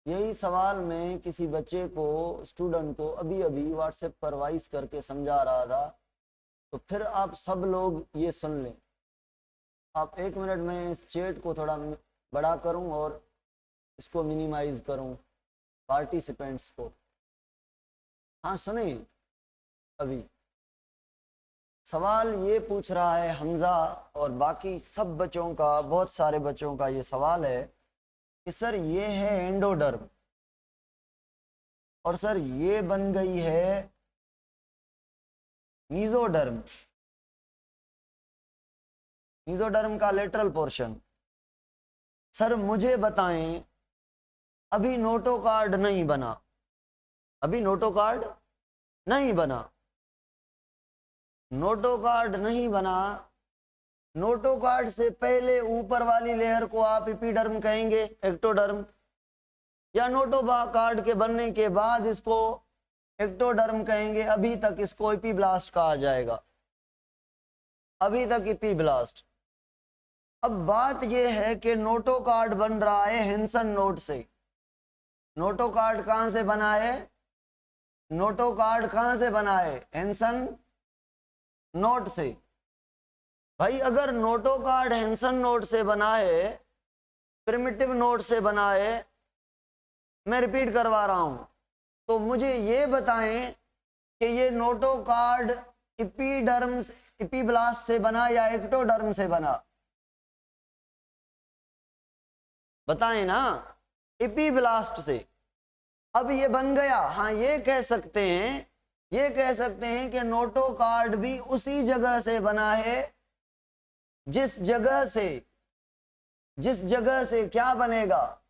यही सवाल मैं किसी बच्चे को, स्टूडेंट को अभी अभी व्हाट्सएप पर वॉइस करके समझा रहा था, तो फिर आप सब लोग ये सुन लें। आप 1 मिनट में इस चैट को थोड़ा बड़ा करूं और इसको मिनिमाइज करूं पार्टिसिपेंट्स को। हाँ सुने, अभी सवाल ये पूछ रहा है हमजा और बाकी सब बच्चों का, बहुत सारे बच्चों का ये सवाल है कि सर ये है एंडोडर्म और सर ये बन गई है मीजोडर्म, मीजोडर्म का लेटरल पोर्शन। सर मुझे बताएं, अभी नोटोकार्ड नहीं बना, अभी नोटोकार्ड नहीं बना, नोटोकार्ड नहीं बना। नोटोकार्ड से पहले ऊपर वाली लेयर को आप एपिडर्म कहेंगे, एक्टोडर्म, या नोटोकार्ड के बनने के बाद इसको एक्टोडर्म कहेंगे। अभी तक इसको एपीब्लास्ट कहा जाएगा, अभी तक एपीब्लास्ट। अब बात यह है कि नोटोकार्ड बन रहा है हेंसन नोट से। नोटोकार्ड कहां से बना है? नोटोकार्ड कहां से बना है? हेंसन नोट से। भाई अगर नोटोकार्ड हेंसन नोट से बना है, प्रिमिटिव नोट से बना है, मैं रिपीट करवा रहा हूं, तो मुझे ये बताएं कि ये नोटोकार्ड एपिडर्म, एपीब्लास्ट से बना या एक्टोडर्म से बना? बताएं ना, एपीब्लास्ट से। अब ये बन गया, हाँ ये कह सकते हैं, ये कह सकते हैं कि नोटोकार्ड भी उसी जगह से बना है जिस जगह से क्या बनेगा?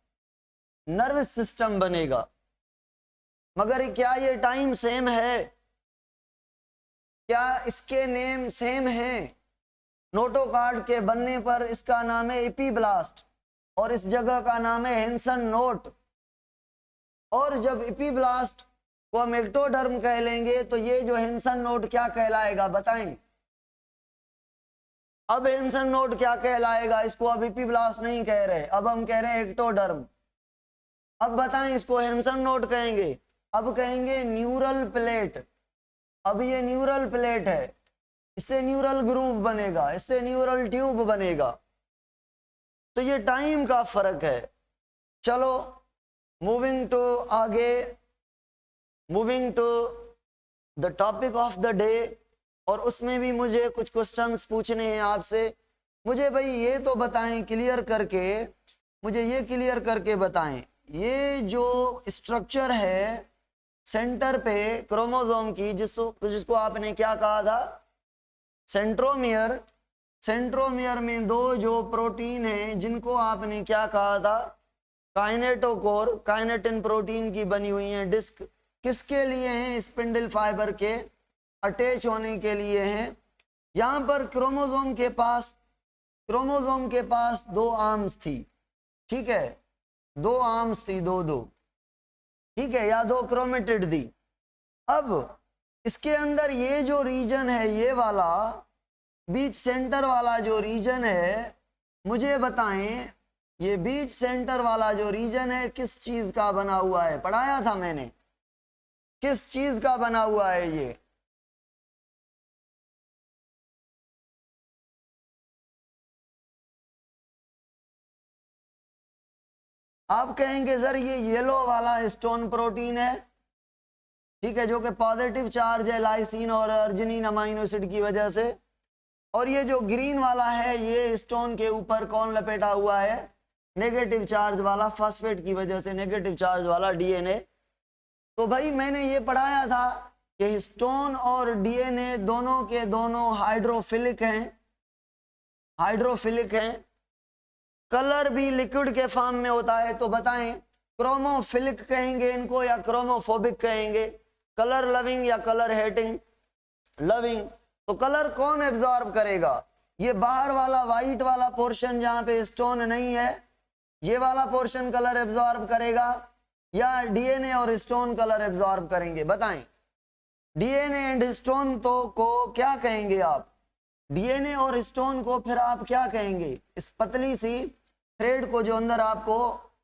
नर्वस सिस्टम बनेगा। मगर क्या ये टाइम सेम है? क्या इसके नेम सेम है? नोटोकार्ड के बनने पर इसका नाम है एपीब्लास्ट और इस जगह का नाम है हेंसन नोट। और जब एपीब्लास्ट को हम एक्टोडर्म कह लेंगे तो ये जो हेंसन नोट क्या कहलाएगा? बताएं। अब हेंसन नोट क्या कहलाएगा? इसको अब एपीब्लास्ट नहीं कह रहे, अब हम कह रहे हैं एक्टोडर्म। अब बताएं, इसको हेंसन नोट कहेंगे, अब कहेंगे न्यूरल प्लेट। अब ये न्यूरल प्लेट है, इससे न्यूरल ग्रूव बनेगा, इससे न्यूरल ट्यूब बनेगा। तो ये टाइम का फर्क है। चलो मूविंग टू आगे, moving to the topic of the day. और उसमें भी मुझे कुछ क्वेश्चंस पूछने हैं आपसे। मुझे भाई ये तो बताएं क्लियर करके, मुझे ये क्लियर करके बताएं, ये जो स्ट्रक्चर है सेंटर पे क्रोमोसोम की, जिसको आपने क्या कहा था? सेंट्रोमियर। सेंट्रोमियर में दो जो प्रोटीन हैं जिनको आपने क्या कहा था? काइनेटोकोर, काइनेटिन प्रोटीन की बनी हुई है डिस्क। किसके लिए हैं? स्पिंडल फाइबर के अटैच होने के लिए हैं। यहां पर क्रोमोसोम के पास दो आर्म्स थी, ठीक है, दो आर्म्स थी, दो, ठीक है, या दो क्रोमेटिड थी। अब इसके अंदर ये जो रीजन है, ये वाला बीच सेंटर वाला जो रीजन है, मुझे बताएं ये बीच सेंटर वाला जो रीजन है किस चीज का बना हुआ है? पढ़ाया था मैंने, किस चीज का बना हुआ है ये? आप कहेंगे सर ये येलो वाला स्टोन प्रोटीन है, ठीक है, जो कि पॉजिटिव चार्ज है लाइसिन और अर्जिनिन अमाइनो एसिड की वजह से। और ये जो ग्रीन वाला है, ये स्टोन के ऊपर कौन लपेटा हुआ है? नेगेटिव चार्ज वाला, फास्फेट की वजह से नेगेटिव चार्ज वाला डीएनए। तो भाई मैंने ये पढ़ाया था कि स्टोन और डीएनए दोनों के दोनों हाइड्रोफिलिक हैं, हाइड्रोफिलिक हैं। कलर भी लिक्विड के फॉर्म में होता है। तो बताएं, क्रोमोफिलिक कहेंगे इनको या क्रोमोफोबिक कहेंगे? कलर लविंग या कलर हेटिंग? लविंग। तो कलर कौन एब्जॉर्ब करेगा? ये बाहर वाला वाइट वाला पोर्शन जहां पे स्टोन नहीं है, ये वाला पोर्शन कलर एब्जॉर्ब करेगा या डीएनए और स्टोन कलर एब्जॉर्ब करेंगे? बताएं। डीएनए एंड स्टोन तो को क्या कहेंगे आप? डीएनए और स्टोन को फिर आप क्या कहेंगे? इस पतली सी थ्रेड को जो अंदर आपको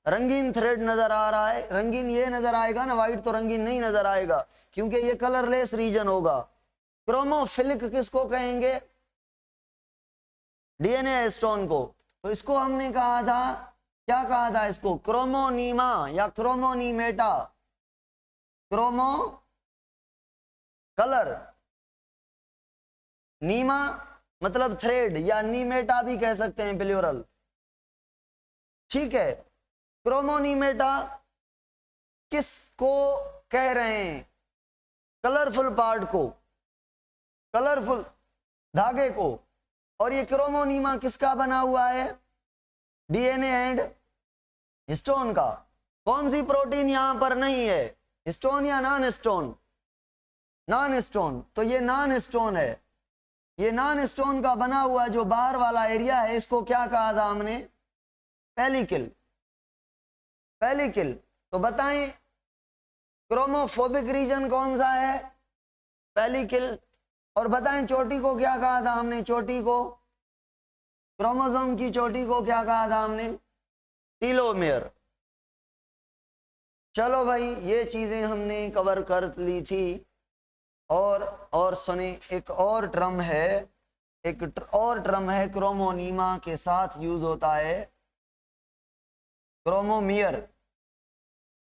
रंगीन थ्रेड नजर आ रहा है, रंगीन ये नजर आएगा ना, व्हाइट तो रंगीन नहीं नजर आएगा क्योंकि ये कलरलेस रीजन होगा। क्रोमोफिलिक किसको कहेंगे? डीएनए स्टोन को। तो इसको हमने कहा था, क्या कहा था इसको? क्रोमोनीमा या क्रोमोनीमेटा। क्रोमो कलर, नीमा मतलब थ्रेड, या नीमेटा भी कह सकते हैं प्लूरल, ठीक है। क्रोमोनीमेटा किसको कह रहे हैं? कलरफुल पार्ट को, कलरफुल धागे को। और ये क्रोमोनीमा किसका बना हुआ है? डीएनए एंड हिस्टोन का। कौन सी प्रोटीन यहां पर नहीं है? हिस्टोन या नॉन हिस्टोन? Non histone. तो ये नॉन हिस्टोन है। ये नॉन हिस्टोन का बना हुआ जो बाहर वाला एरिया है, इसको क्या कहा था हमने? पेलिकल। पेलिकल। तो बताएं क्रोमोफोबिक रीजन कौन सा है? पेलिकल। और बताएं चोटी को क्या कहा था हमने? चोटी को, क्रोमोसोम की चोटी को क्या कहा था हमने? टीलोमेयर। चलो भाई, ये चीजें हमने कवर कर ली थी। और सुने, एक और टर्म है, एक और टर्म है क्रोमोनीमा के साथ यूज होता है, क्रोमोमियर।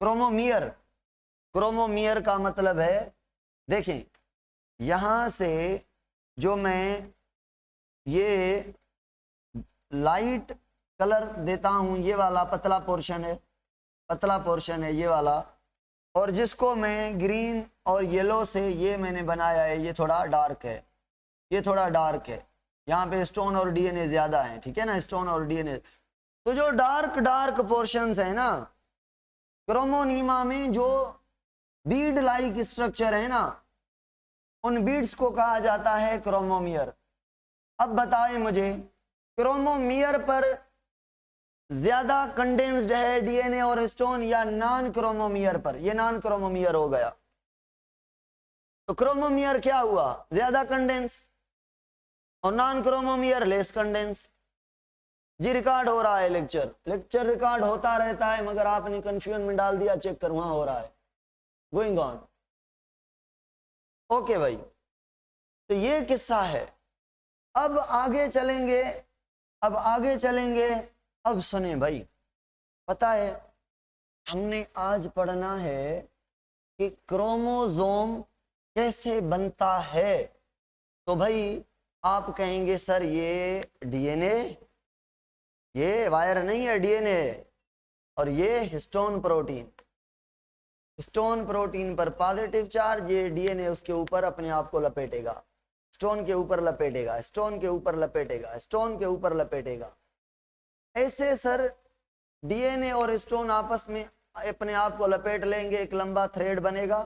क्रोमोमियर, क्रोमोमियर का मतलब है, देखें यहां से जो मैं ये लाइट कलर देता हूं, ये वाला पतला पोर्शन है, पतला पोर्शन है ये वाला, और जिसको मैं ग्रीन और येलो से ये मैंने बनाया है, ये थोड़ा डार्क है, ये थोड़ा डार्क है। यहाँ पे स्टोन और डीएनए ज्यादा है, ठीक है ना, स्टोन और डीएनए। तो जो डार्क डार्क पोर्शंस है ना क्रोमोनीमा में, जो बीड लाइक स्ट्रक्चर है ना, उन बीड्स को कहा जाता है क्रोमोमियर। अब बताएं मुझे, क्रोमोमियर पर ज्यादा कंडेंस्ड है डीएनए और स्टोन या नॉन क्रोमोमियर पर? ये नॉन क्रोमोमियर हो गया। तो क्रोमोमियर क्या हुआ? ज्यादा कंडेंस, और नॉन क्रोमोमियर लेस कंडेंस। जी रिकॉर्ड हो रहा है लेक्चर, लेक्चर रिकॉर्ड होता रहता है, मगर आपने कंफ्यूजन में डाल दिया, चेक कर वहां हो रहा है, गोइंग ऑन। ओके भाई, तो ये किस्सा है। अब आगे चलेंगे, अब आगे चलेंगे। अब सुने भाई, पता है हमने आज पढ़ना है कि क्रोमोसोम कैसे बनता है। तो भाई आप कहेंगे सर ये डीएनए, ये वायर नहीं है, डीएनए, और ये हिस्टोन प्रोटीन। हिस्टोन प्रोटीन पर पॉजिटिव चार्ज, ये डीएनए उसके ऊपर अपने आप को लपेटेगा, स्टोन के ऊपर लपेटेगा, स्टोन के ऊपर लपेटेगा, स्टोन के ऊपर लपेटेगा। ऐसे सर डीएनए और स्टोन आपस में अपने आप को लपेट लेंगे, एक लंबा थ्रेड बनेगा,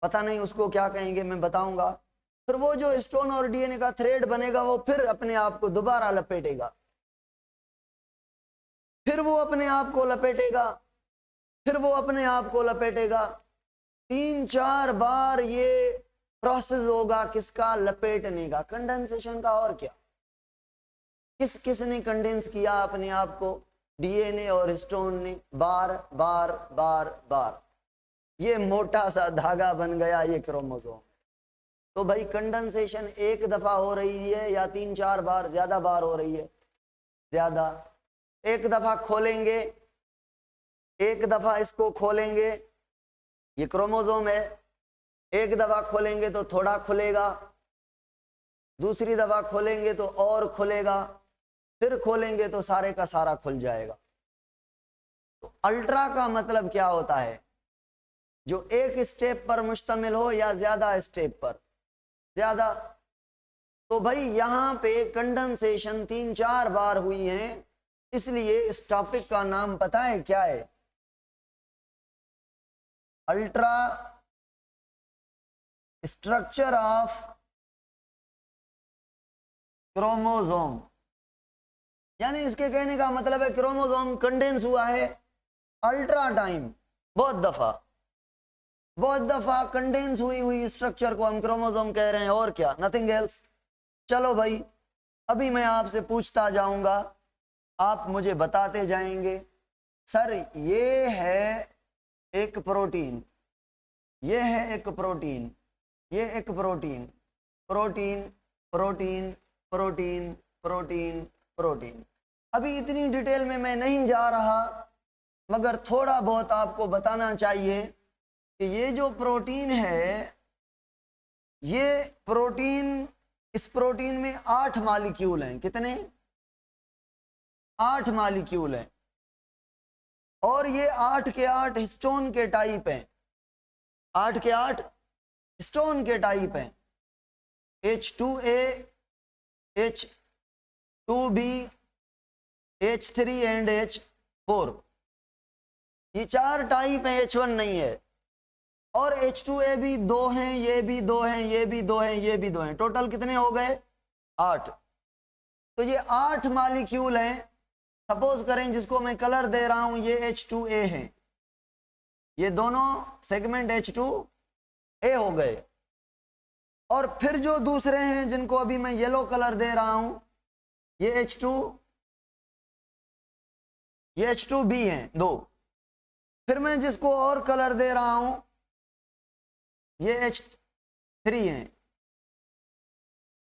पता नहीं उसको क्या कहेंगे, मैं बताऊंगा। फिर वो जो स्टोन और डीएनए का थ्रेड बनेगा, वो फिर अपने आप को दोबारा लपेटेगा, फिर वो अपने आप को लपेटेगा, फिर वो अपने आप को लपेटेगा। 3-4 बार ये प्रोसेस होगा, किसका? लपेटने का, कंडेंसेशन का। और क्या, किसने कंडेंस किया अपने आप को? डीएनए और स्टोन ने, बार बार बार बार। ये मोटा सा धागा बन गया, ये क्रोमोसोम। तो भाई कंडेंसेशन एक दफा हो रही है या 3-4 बार? ज्यादा बार हो रही है, ज्यादा। एक दफा खोलेंगे, एक दफा इसको खोलेंगे, ये क्रोमोसोम है, एक दफा खोलेंगे तो थोड़ा खुलेगा, दूसरी दफा खोलेंगे तो और खुलेगा, फिर खोलेंगे तो सारे का सारा खुल जाएगा। तो अल्ट्रा का मतलब क्या होता है? जो एक स्टेप पर मुश्तमिल हो या ज्यादा स्टेप पर? ज्यादा। तो भाई यहां पे कंडेंसेशन 3-4 बार हुई है, इसलिए इस टॉपिक का नाम पता है क्या है? Ultra structure of chromosome. यानी इसके कहने का मतलब है क्रोमोसोम कंडेंस हुआ है अल्ट्रा टाइम, बहुत दफा कंडेंस हुई स्ट्रक्चर को हम क्रोमोसोम कह रहे हैं, और क्या, नथिंग एल्स। चलो भाई, अभी मैं आपसे पूछता जाऊंगा, आप मुझे बताते जाएंगे। सर ये है एक प्रोटीन, ये है एक प्रोटीन, ये एक protein, protein protein protein protein protein. अभी इतनी डिटेल में मैं नहीं जा रहा, मगर थोड़ा बहुत आपको बताना चाहिए कि ये जो प्रोटीन है, ये प्रोटीन, इस प्रोटीन में 8 मॉलिक्यूल हैं। कितने? 8 मॉलिक्यूल हैं, और ये 8 के 8 हिस्टोन के टाइप हैं। 8 के 8 हिस्टोन के टाइप हैं। H2A, H2B, H3 and H4, ये 4 टाइप हैं, H1 नहीं है। और H2A भी 2 हैं, ये भी 2 हैं, ये भी 2 हैं, ये भी 2 हैं। टोटल कितने हो गए? 8। तो ये 8 मॉलिक्यूल हैं। सपोज करें जिसको मैं कलर दे रहा हूं, ये H2A है, ये दोनों सेगमेंट H2A हो गए। और फिर जो दूसरे हैं जिनको अभी मैं येलो कलर दे रहा हूं, ये H2B हैं 2। फिर मैं जिसको और कलर दे रहा हूं, ये H3 हैं।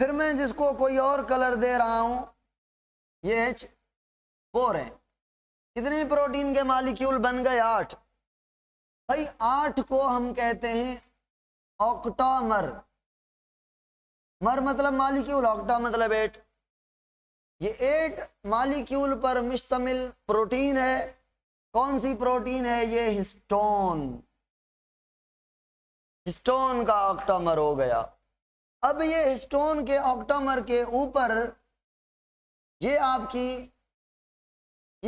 फिर मैं जिसको कोई और कलर दे रहा हूं, ये H4 हैं। कितने प्रोटीन के मॉलिक्यूल बन गए? 8। भाई 8 को हम कहते हैं ऑक्टामर। मर मतलब मॉलिक्यूल, ऑक्टा मतलब 8। ये 8 मॉलिक्यूल पर मुश्तमिल प्रोटीन है। कौन सी प्रोटीन है? ये हिस्टोन। हिस्टोन का ऑक्टामर हो गया। अब ये हिस्टोन के ऑक्टामर के ऊपर ये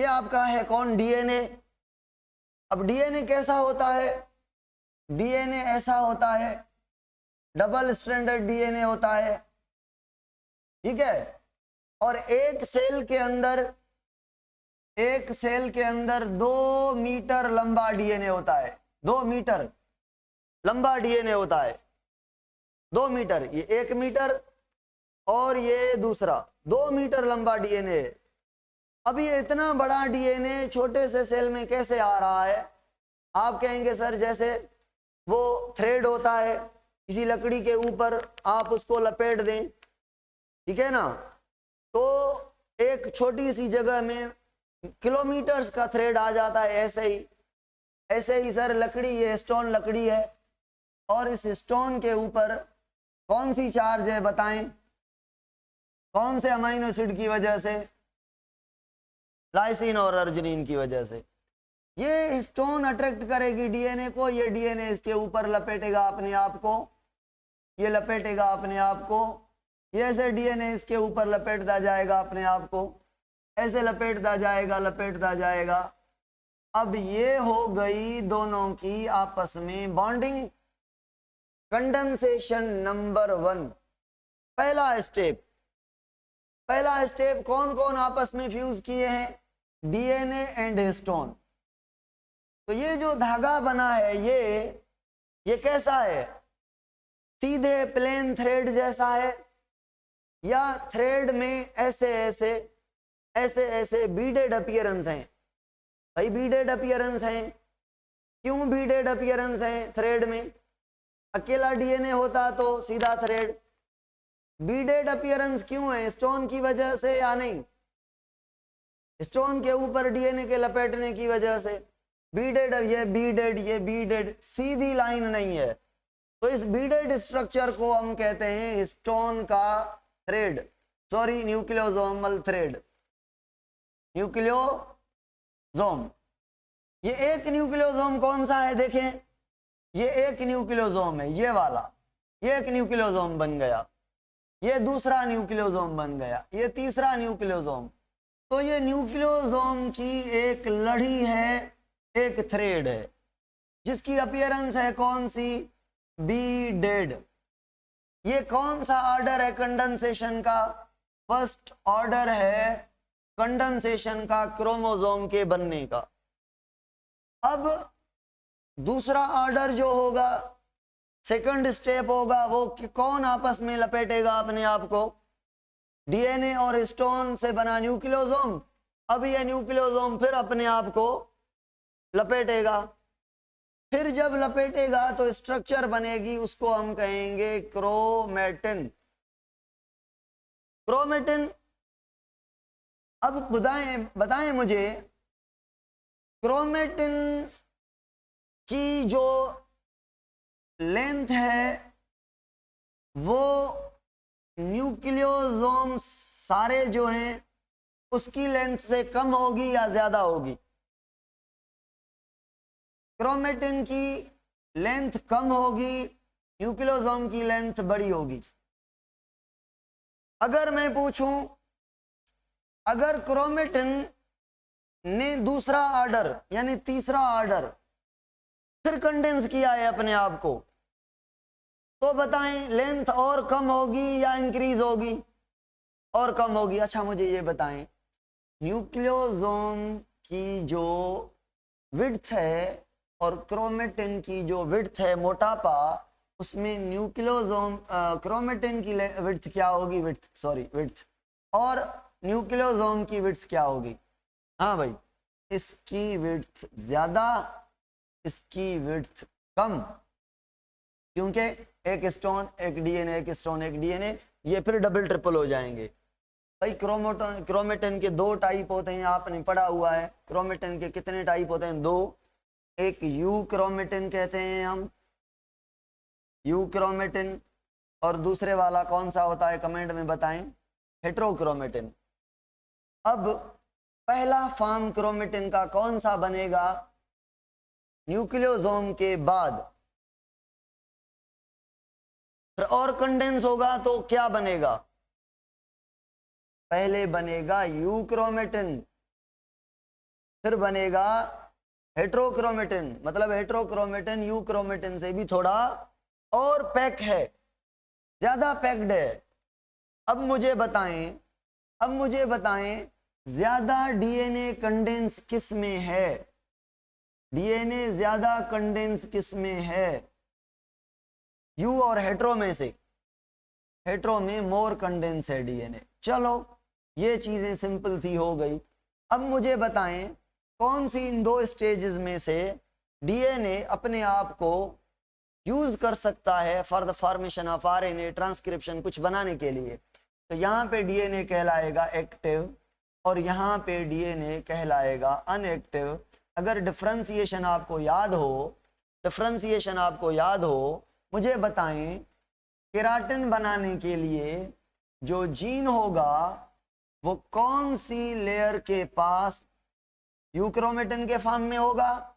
आपका है कौन? डीएनए। अब डीएनए कैसा होता है? डीएनए ऐसा होता है, डबल स्ट्रैंडेड डीएनए होता है, ठीक है। और एक सेल के अंदर 2 मीटर लंबा डीएनए होता है। 2 मीटर लंबा डीएनए होता है। 2 मीटर, ये 1 मीटर और ये दूसरा 2 मीटर लंबा डीएनए। अब ये इतना बड़ा डीएनए छोटे से सेल में कैसे आ रहा है? आप कहेंगे सर जैसे वो थ्रेड होता है, किसी लकड़ी के ऊपर आप उसको लपेट दें, ठीक है ना, तो एक छोटी सी जगह में किलोमीटर्स का थ्रेड आ जाता है। ऐसे ही सर लकड़ी, ये स्टोन लकड़ी है, और इस स्टोन के ऊपर कौन सी चार्ज है बताएं? कौन से अमीनो एसिड की वजह से? लाइसिन और अर्जिनिन की वजह से। ये स्टोन अट्रैक्ट करेगी डीएनए को, ये डीएनए इसके ऊपर लपेटेगा अपने आप को, ये लपेटेगा अपने आप को, ये ऐसे डीएनए इसके ऊपर लपेटता जाएगा अपने आप को, ऐसे लपेटता जाएगा। अब ये हो गई दोनों की आपस में बॉन्डिंग। कंडेंसेशन नंबर 1, पहला स्टेप कौन कौन आपस में फ्यूज किए हैं? DNA and histone. तो ये जो धागा बना है, ये कैसा है? सीधे प्लेन थ्रेड जैसा है, या थ्रेड में ऐसे बीडेड अपीयरेंस हैं? भाई बीडेड अपीयरेंस हैं। क्यों बीडेड अपीयरेंस हैं थ्रेड में? अकेला डीएनए होता तो सीधा थ्रेड। बीडेड अपीयरेंस क्यों है? स्टोन की वजह से या नहीं? स्टोन के ऊपर डीएनए के लपेटने की वजह से बीडेड। ये बीडेड सीधी लाइन नहीं है, तो इस बीडेड स्ट्रक्चर को हम कहते हैं हिस्टोन का थ्रेड, न्यूक्लियोसोमल थ्रेड, न्यूक्लियोसोम। ये एक न्यूक्लियोसोम कौन सा है? देखें, ये एक न्यूक्लियोसोम है, ये वाला, ये एक न्यूक्लियोसोम बन गया, ये दूसरा न्यूक्लियोसोम बन गया, ये तीसरा न्यूक्लियोसोम। तो ये न्यूक्लियोसोम की एक लड़ी है, एक थ्रेड है, जिसकी अपीयरेंस है कौन सी? बीडेड। ये कौन सा ऑर्डर है कंडेंसेशन का? फर्स्ट ऑर्डर है कंडेंसेशन का, क्रोमोसोम के बनने का। अब दूसरा ऑर्डर जो होगा, सेकंड स्टेप होगा, वो कौन आपस में लपेटेगा अपने आप को? डीएनए और हिस्टोन से बना न्यूक्लियोसोम। अब ये न्यूक्लियोसोम फिर अपने आप को लपेटेगा। फिर जब लपेटेगा तो स्ट्रक्चर बनेगी, उसको हम कहेंगे क्रोमेटिन। क्रोमेटिन। अब बताएं मुझे, क्रोमेटिन की जो लेंथ है वो न्यूक्लियोसोम सारे जो हैं उसकी लेंथ से कम होगी या ज्यादा होगी? क्रोमेटिन की लेंथ कम होगी, न्यूक्लियोसोम की लेंथ बड़ी होगी। अगर मैं पूछूं, अगर क्रोमेटिन ने दूसरा ऑर्डर यानी तीसरा ऑर्डर फिर कंडेंस किया है अपने आप को, तो बताएं लेंथ और कम होगी या इंक्रीज होगी? और कम होगी। अच्छा मुझे ये बताएं, न्यूक्लियोसोम की जो विड्थ है और क्रोमेटिन की जो विड्थ है, मोटापा, उसमें न्यूक्लियोसोम क्रोमेटिन की विड्थ क्या होगी? विड्थ और न्यूक्लियोसोम की विड्थ क्या होगी? हाँ भाई, इसकी विड्थ ज्यादा, इसकी विड्थ कम, क्योंकि एक स्टोन एक डीएनए, एक स्टोन एक डीएनए, ये फिर डबल ट्रिपल हो जाएंगे। भाई क्रोमेटिन के दो टाइप होते हैं, आपने पढ़ा हुआ है। क्रोमेटिन के कितने टाइप होते हैं? दो। एक यू क्रोमेटिन कहते हैं हम, यू क्रोमेटिन, और दूसरे वाला कौन सा होता है कमेंट में बताएं? हेट्रोक्रोमेटिन। अब पहला फॉर्म क्रोमेटिन का कौन सा बनेगा न्यूक्लियोसोम के बाद? फिर और कंडेंस होगा तो क्या बनेगा? पहले बनेगा यू क्रोमेटिन, फिर बनेगा हेट्रोक्रोमेटिन। मतलब हेट्रोक्रोमेटिन यू क्रोमेटिन से भी थोड़ा और पैक है, ज्यादा पैक्ड है। अब मुझे बताएं ज्यादा डीएनए कंडेंस किस में है? डीएनए ज्यादा कंडेंस किस में है? यू और हेट्रो में से? हेट्रो में मोर कंडेंस है डीएनए। चलो ये चीजें सिंपल थी, हो गई। अब मुझे बताएं कौन सी इन दो स्टेजेस में से डीएनए अपने आप को यूज कर सकता है for the formation of RNA, transcription, कुछ बनाने के लिए? तो यहाँ पे डीएनए कहलाएगा एक्टिव और यहाँ पे डीएनए कहलाएगा अनएक्टिव। अगर डिफरेंशिएशन आपको याद हो, मुझे बताएं केराटिन बनाने के लिए जो जीन होगा वो कौन सी लेयर के पास यूक्रोमेटिन के फॉर्म में होगा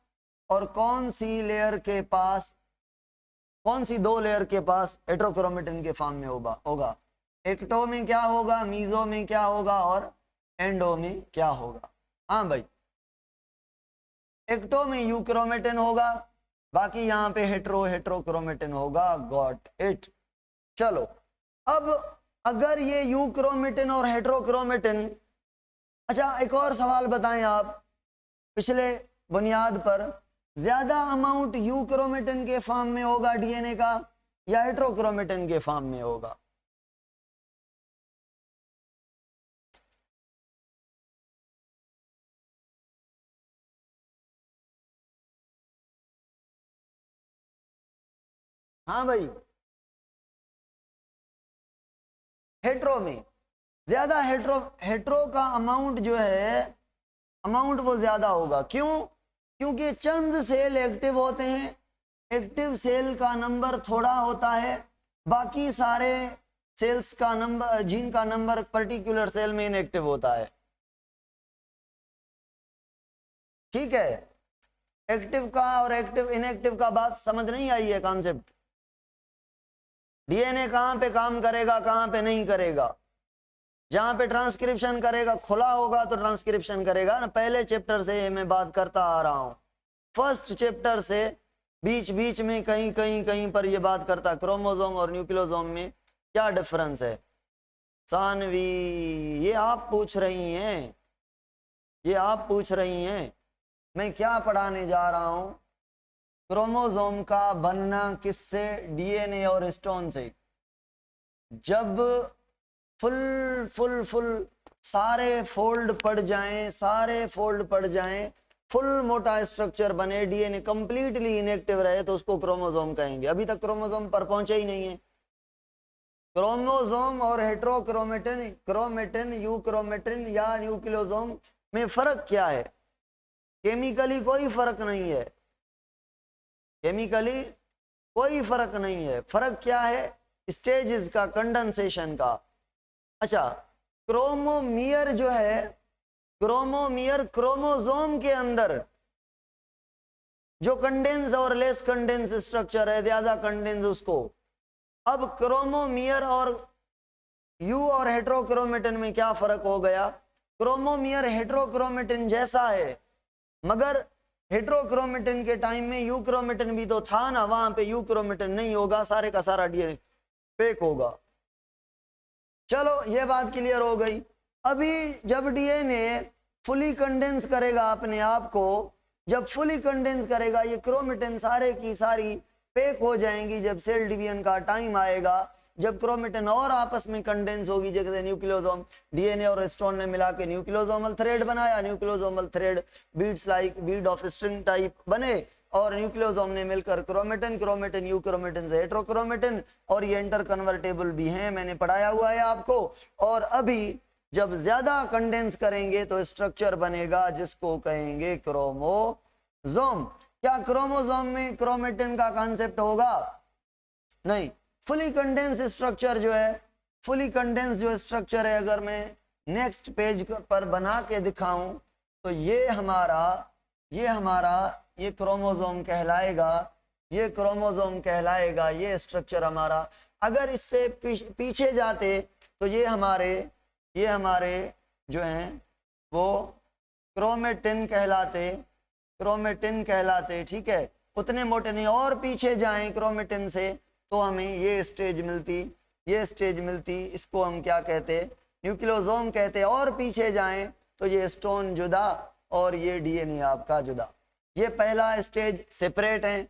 और कौन सी दो लेयर के पास हेट्रोक्रोमेटिन के फॉर्म में होगा? एक्टो में क्या होगा, मीजो में क्या होगा और एंडो में क्या होगा? हाँ भाई, एक्टो में यूक्रोमेटिन होगा, बाकी यहाँ पे हेट्रोक्रोमेटिन होगा। Got it. चलो अब अगर ये यूक्रोमेटिन और हेट्रोक्रोमेटिन, अच्छा एक और सवाल बताएं आप पिछले बुनियाद पर, ज्यादा अमाउंट यूक्रोमेटिन के फॉर्म में होगा डीएनए का या हेट्रोक्रोमेटिन के फॉर्म में होगा? हाँ भाई, हेट्रो में ज्यादा, हेट्रो का अमाउंट जो है, अमाउंट वो ज्यादा होगा। क्यों? क्योंकि चंद सेल एक्टिव होते हैं, एक्टिव सेल का नंबर थोड़ा होता है, बाकी सारे सेल्स का नंबर, जीन का नंबर पर्टिकुलर सेल में इनएक्टिव होता है। ठीक है, एक्टिव का और एक्टिव इनएक्टिव का बात समझ नहीं आई है कॉन्सेप्ट? डीएनए कहां पे काम करेगा, कहां पे नहीं करेगा? जहां पे ट्रांसक्रिप्शन करेगा, खुला होगा तो ट्रांसक्रिप्शन करेगा ना। पहले चैप्टर से मैं बात करता आ रहा हूं, फर्स्ट चैप्टर से बीच बीच में कहीं पर ये बात करता, क्रोमोसोम और न्यूक्लियोसोम में क्या डिफरेंस है। सानवी, ये आप पूछ रही हैं, मैं क्या पढ़ाने जा रहा हूं? क्रोमोसोम का बनना किससे? डीएनए और स्टोन से। जब फुल सारे फोल्ड पड़ जाएं फुल मोटा स्ट्रक्चर बने, डीएनए कंप्लीटली इनएक्टिव रहे, तो उसको क्रोमोसोम कहेंगे। अभी तक क्रोमोसोम पर पहुंचे ही नहीं है। क्रोमोसोम और हेट्रोक्रोमेटिन, क्रोमेटिन, यूक्रोमेटिन या न्यूक्लियोसोम में फर्क क्या है? केमिकली कोई फर्क नहीं है, केमिकली कोई फर्क नहीं है। फर्क क्या है? स्टेजेस का, कंडेंसेशन का। अच्छा, क्रोमोमियर जो है, क्रोमोमियर क्रोमोसोम के अंदर जो कंडेंस और लेस कंडेंस स्ट्रक्चर है, ज्यादा कंडेंस उसको। अब क्रोमोमियर और यू और हेट्रोक्रोमेटिन में क्या फर्क हो गया? क्रोमोमियर हेट्रोक्रोमेटिन जैसा है, मगर हेट्रोक्रोमेटिन के टाइम में यूक्रोमेटिन भी तो था ना, वहां पे यूक्रोमेटिन नहीं होगा, सारे का सारा डीएनए फेक होगा। चलो ये बात क्लियर हो गई। अभी जब डीएनए फुली कंडेंस करेगा अपने आप को, जब फुली कंडेंस करेगा, ये क्रोमेटिन सारे की सारी पैक हो जाएंगी। जब सेल डिवीजन का टाइम आएगा, जब क्रोमेटिन और आपस में कंडेंस होगी, जैसे न्यूक्लियोसोम, डीएनए और हिस्टोन ने मिला के न्यूक्लियोसोमल थ्रेड बनाया, nucleosomal thread beads like bead of string type बने, और न्यूक्लियोसोम ने मिलकर क्रोमेटिन, क्रोमेटिन यूक्रोमेटिन से हेट्रोक्रोमेटिन, और ये इंटर कन्वर्टेबल भी हैं, मैंने पढ़ाया हुआ है आपको। और अभी जब ज्यादा कंडेंस करेंगे तो स्ट्रक्चर बनेगा जिसको कहेंगे क्रोमोसोम। क्या क्रोमोसोम में क्रोमेटिन का कॉन्सेप्ट होगा? नहीं। फुली कंडेंस स्ट्रक्चर जो है, फुली कंडेंस जो स्ट्रक्चर है, अगर मैं नेक्स्ट पेज पर बना के दिखाऊं तो ये हमारा ये क्रोमोसोम कहलाएगा, ये क्रोमोसोम कहलाएगा, ये स्ट्रक्चर हमारा। अगर इससे पीछे जाते तो ये हमारे जो हैं वो क्रोमेटिन कहलाते, ठीक है। उतने मोटे नहीं, और पीछे जाएं क्रोमेटिन से तो हमें ये स्टेज मिलती, इसको हम क्या कहते? न्यूक्लियोसोम कहते। और पीछे जाएं तो ये स्टोन जुदा और ये डीएनए आपका जुदा। ये पहला स्टेज सेपरेट है,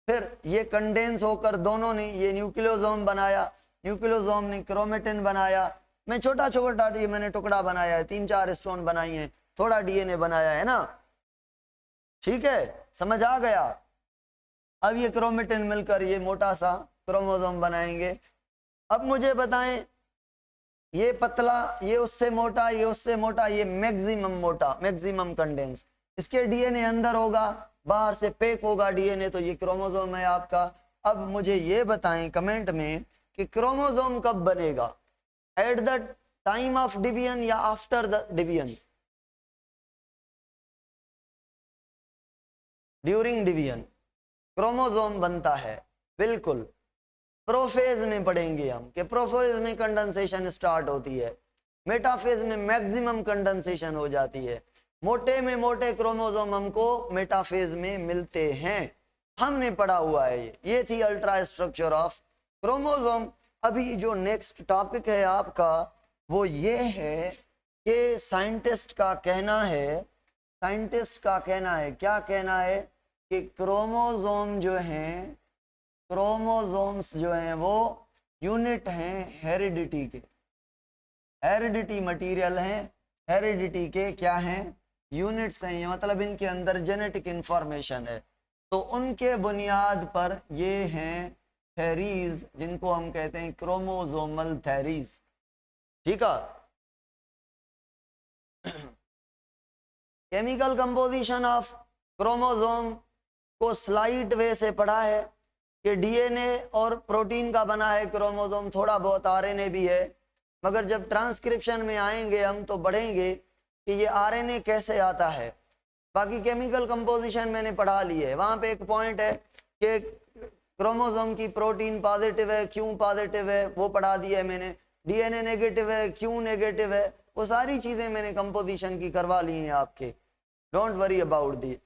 फिर ये कंडेंस होकर दोनों ने ये न्यूक्लियोसोम बनाया, न्यूक्लियोसोम ने क्रोमेटिन बनाया। मैं छोटा छोटा मैंने टुकड़ा बनाया है, 3-4 स्टोन बनाई हैं, थोड़ा डीएनए बनाया है ना, ठीक है, समझ आ गया। अब ये क्रोमेटिन मिलकर ये मोटा सा क्रोमोसोम बनाएंगे। अब मुझे बताएं, ये पतला, ये उससे मोटा, ये उससे मोटा, ये मैक्सिमम मोटा, मैक्सिमम कंडेंस। इसके डीएनए अंदर होगा, बाहर से पैक होगा डीएनए, तो ये क्रोमोसोम है आपका। अब मुझे ये बताएं कमेंट में कि क्रोमोसोम कब बनेगा? At the time of division या after the division? During division chromosome बनता है, बिल्कुल। प्रोफेज में पढ़ेंगे हम कि प्रोफेज में कंडेंसेशन स्टार्ट होती है, मेटाफेज में मैक्सिमम कंडेंसेशन हो जाती है। मोटे में मोटे क्रोमोसोम हमको मेटाफेज में मिलते हैं, हमने पढ़ा हुआ है। ये थी अल्ट्रा स्ट्रक्चर ऑफ क्रोमोसोम। अभी जो नेक्स्ट टॉपिक है आपका वो ये है कि साइंटिस्ट का कहना है, क्या कहना है कि क्रोमोसोम जो हैं, क्रोमोसोम्स जो हैं वो यूनिट हैं हेरिडिटी के, हेरिडिटी मटेरियल हैं, हेरिडिटी के क्या हैं? यूनिट्स हैं। मतलब इनके अंदर जेनेटिक इंफॉर्मेशन है, तो उनके बुनियाद पर ये हैं थेरीज, जिनको हम कहते हैं क्रोमोसोमल थेरीज, ठीक है। केमिकल कंपोजिशन ऑफ क्रोमोसोम को स्लाइड वे से पढ़ा है कि डीएनए और प्रोटीन का बना है क्रोमोसोम, थोड़ा बहुत आरएनए भी है, मगर जब ट्रांसक्रिप्शन में आएंगे हम तो बढ़ेंगे कि ये आरएनए कैसे आता है। बाकी केमिकल कंपोजिशन मैंने पढ़ा ली है। वहां पे एक पॉइंट है कि क्रोमोसोम की प्रोटीन पॉजिटिव है, क्यों पॉजिटिव है वो पढ़ा दिया है मैंने, डीएनए नेगेटिव है, क्यों नेगेटिव है, वो सारी चीजें मैंने कंपोजिशन की करवा ली हैं आपके, डोंट वरी अबाउट दी।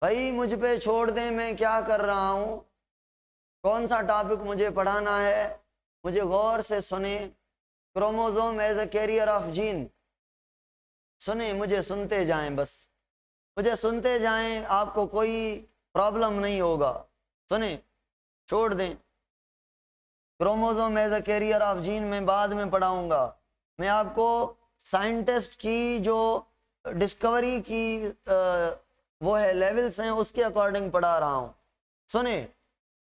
भाई मुझ पे छोड़ दें, मैं क्या कर रहा हूं, कौन सा टॉपिक मुझे पढ़ाना है, मुझे गौर से सुने। Chromosome as a carrier of gene, सुने, मुझे सुनते जाएं, बस मुझे सुनते जाएं, आपको कोई प्रॉब्लम नहीं होगा, सुने, छोड़ दें। Chromosome as a carrier of gene मैं बाद में पढ़ाऊंगा, मैं आपको साइंटिस्ट की जो डिस्कवरी की वो है लेवल्स हैं, उसके अकॉर्डिंग पढ़ा रहा हूं। सुने,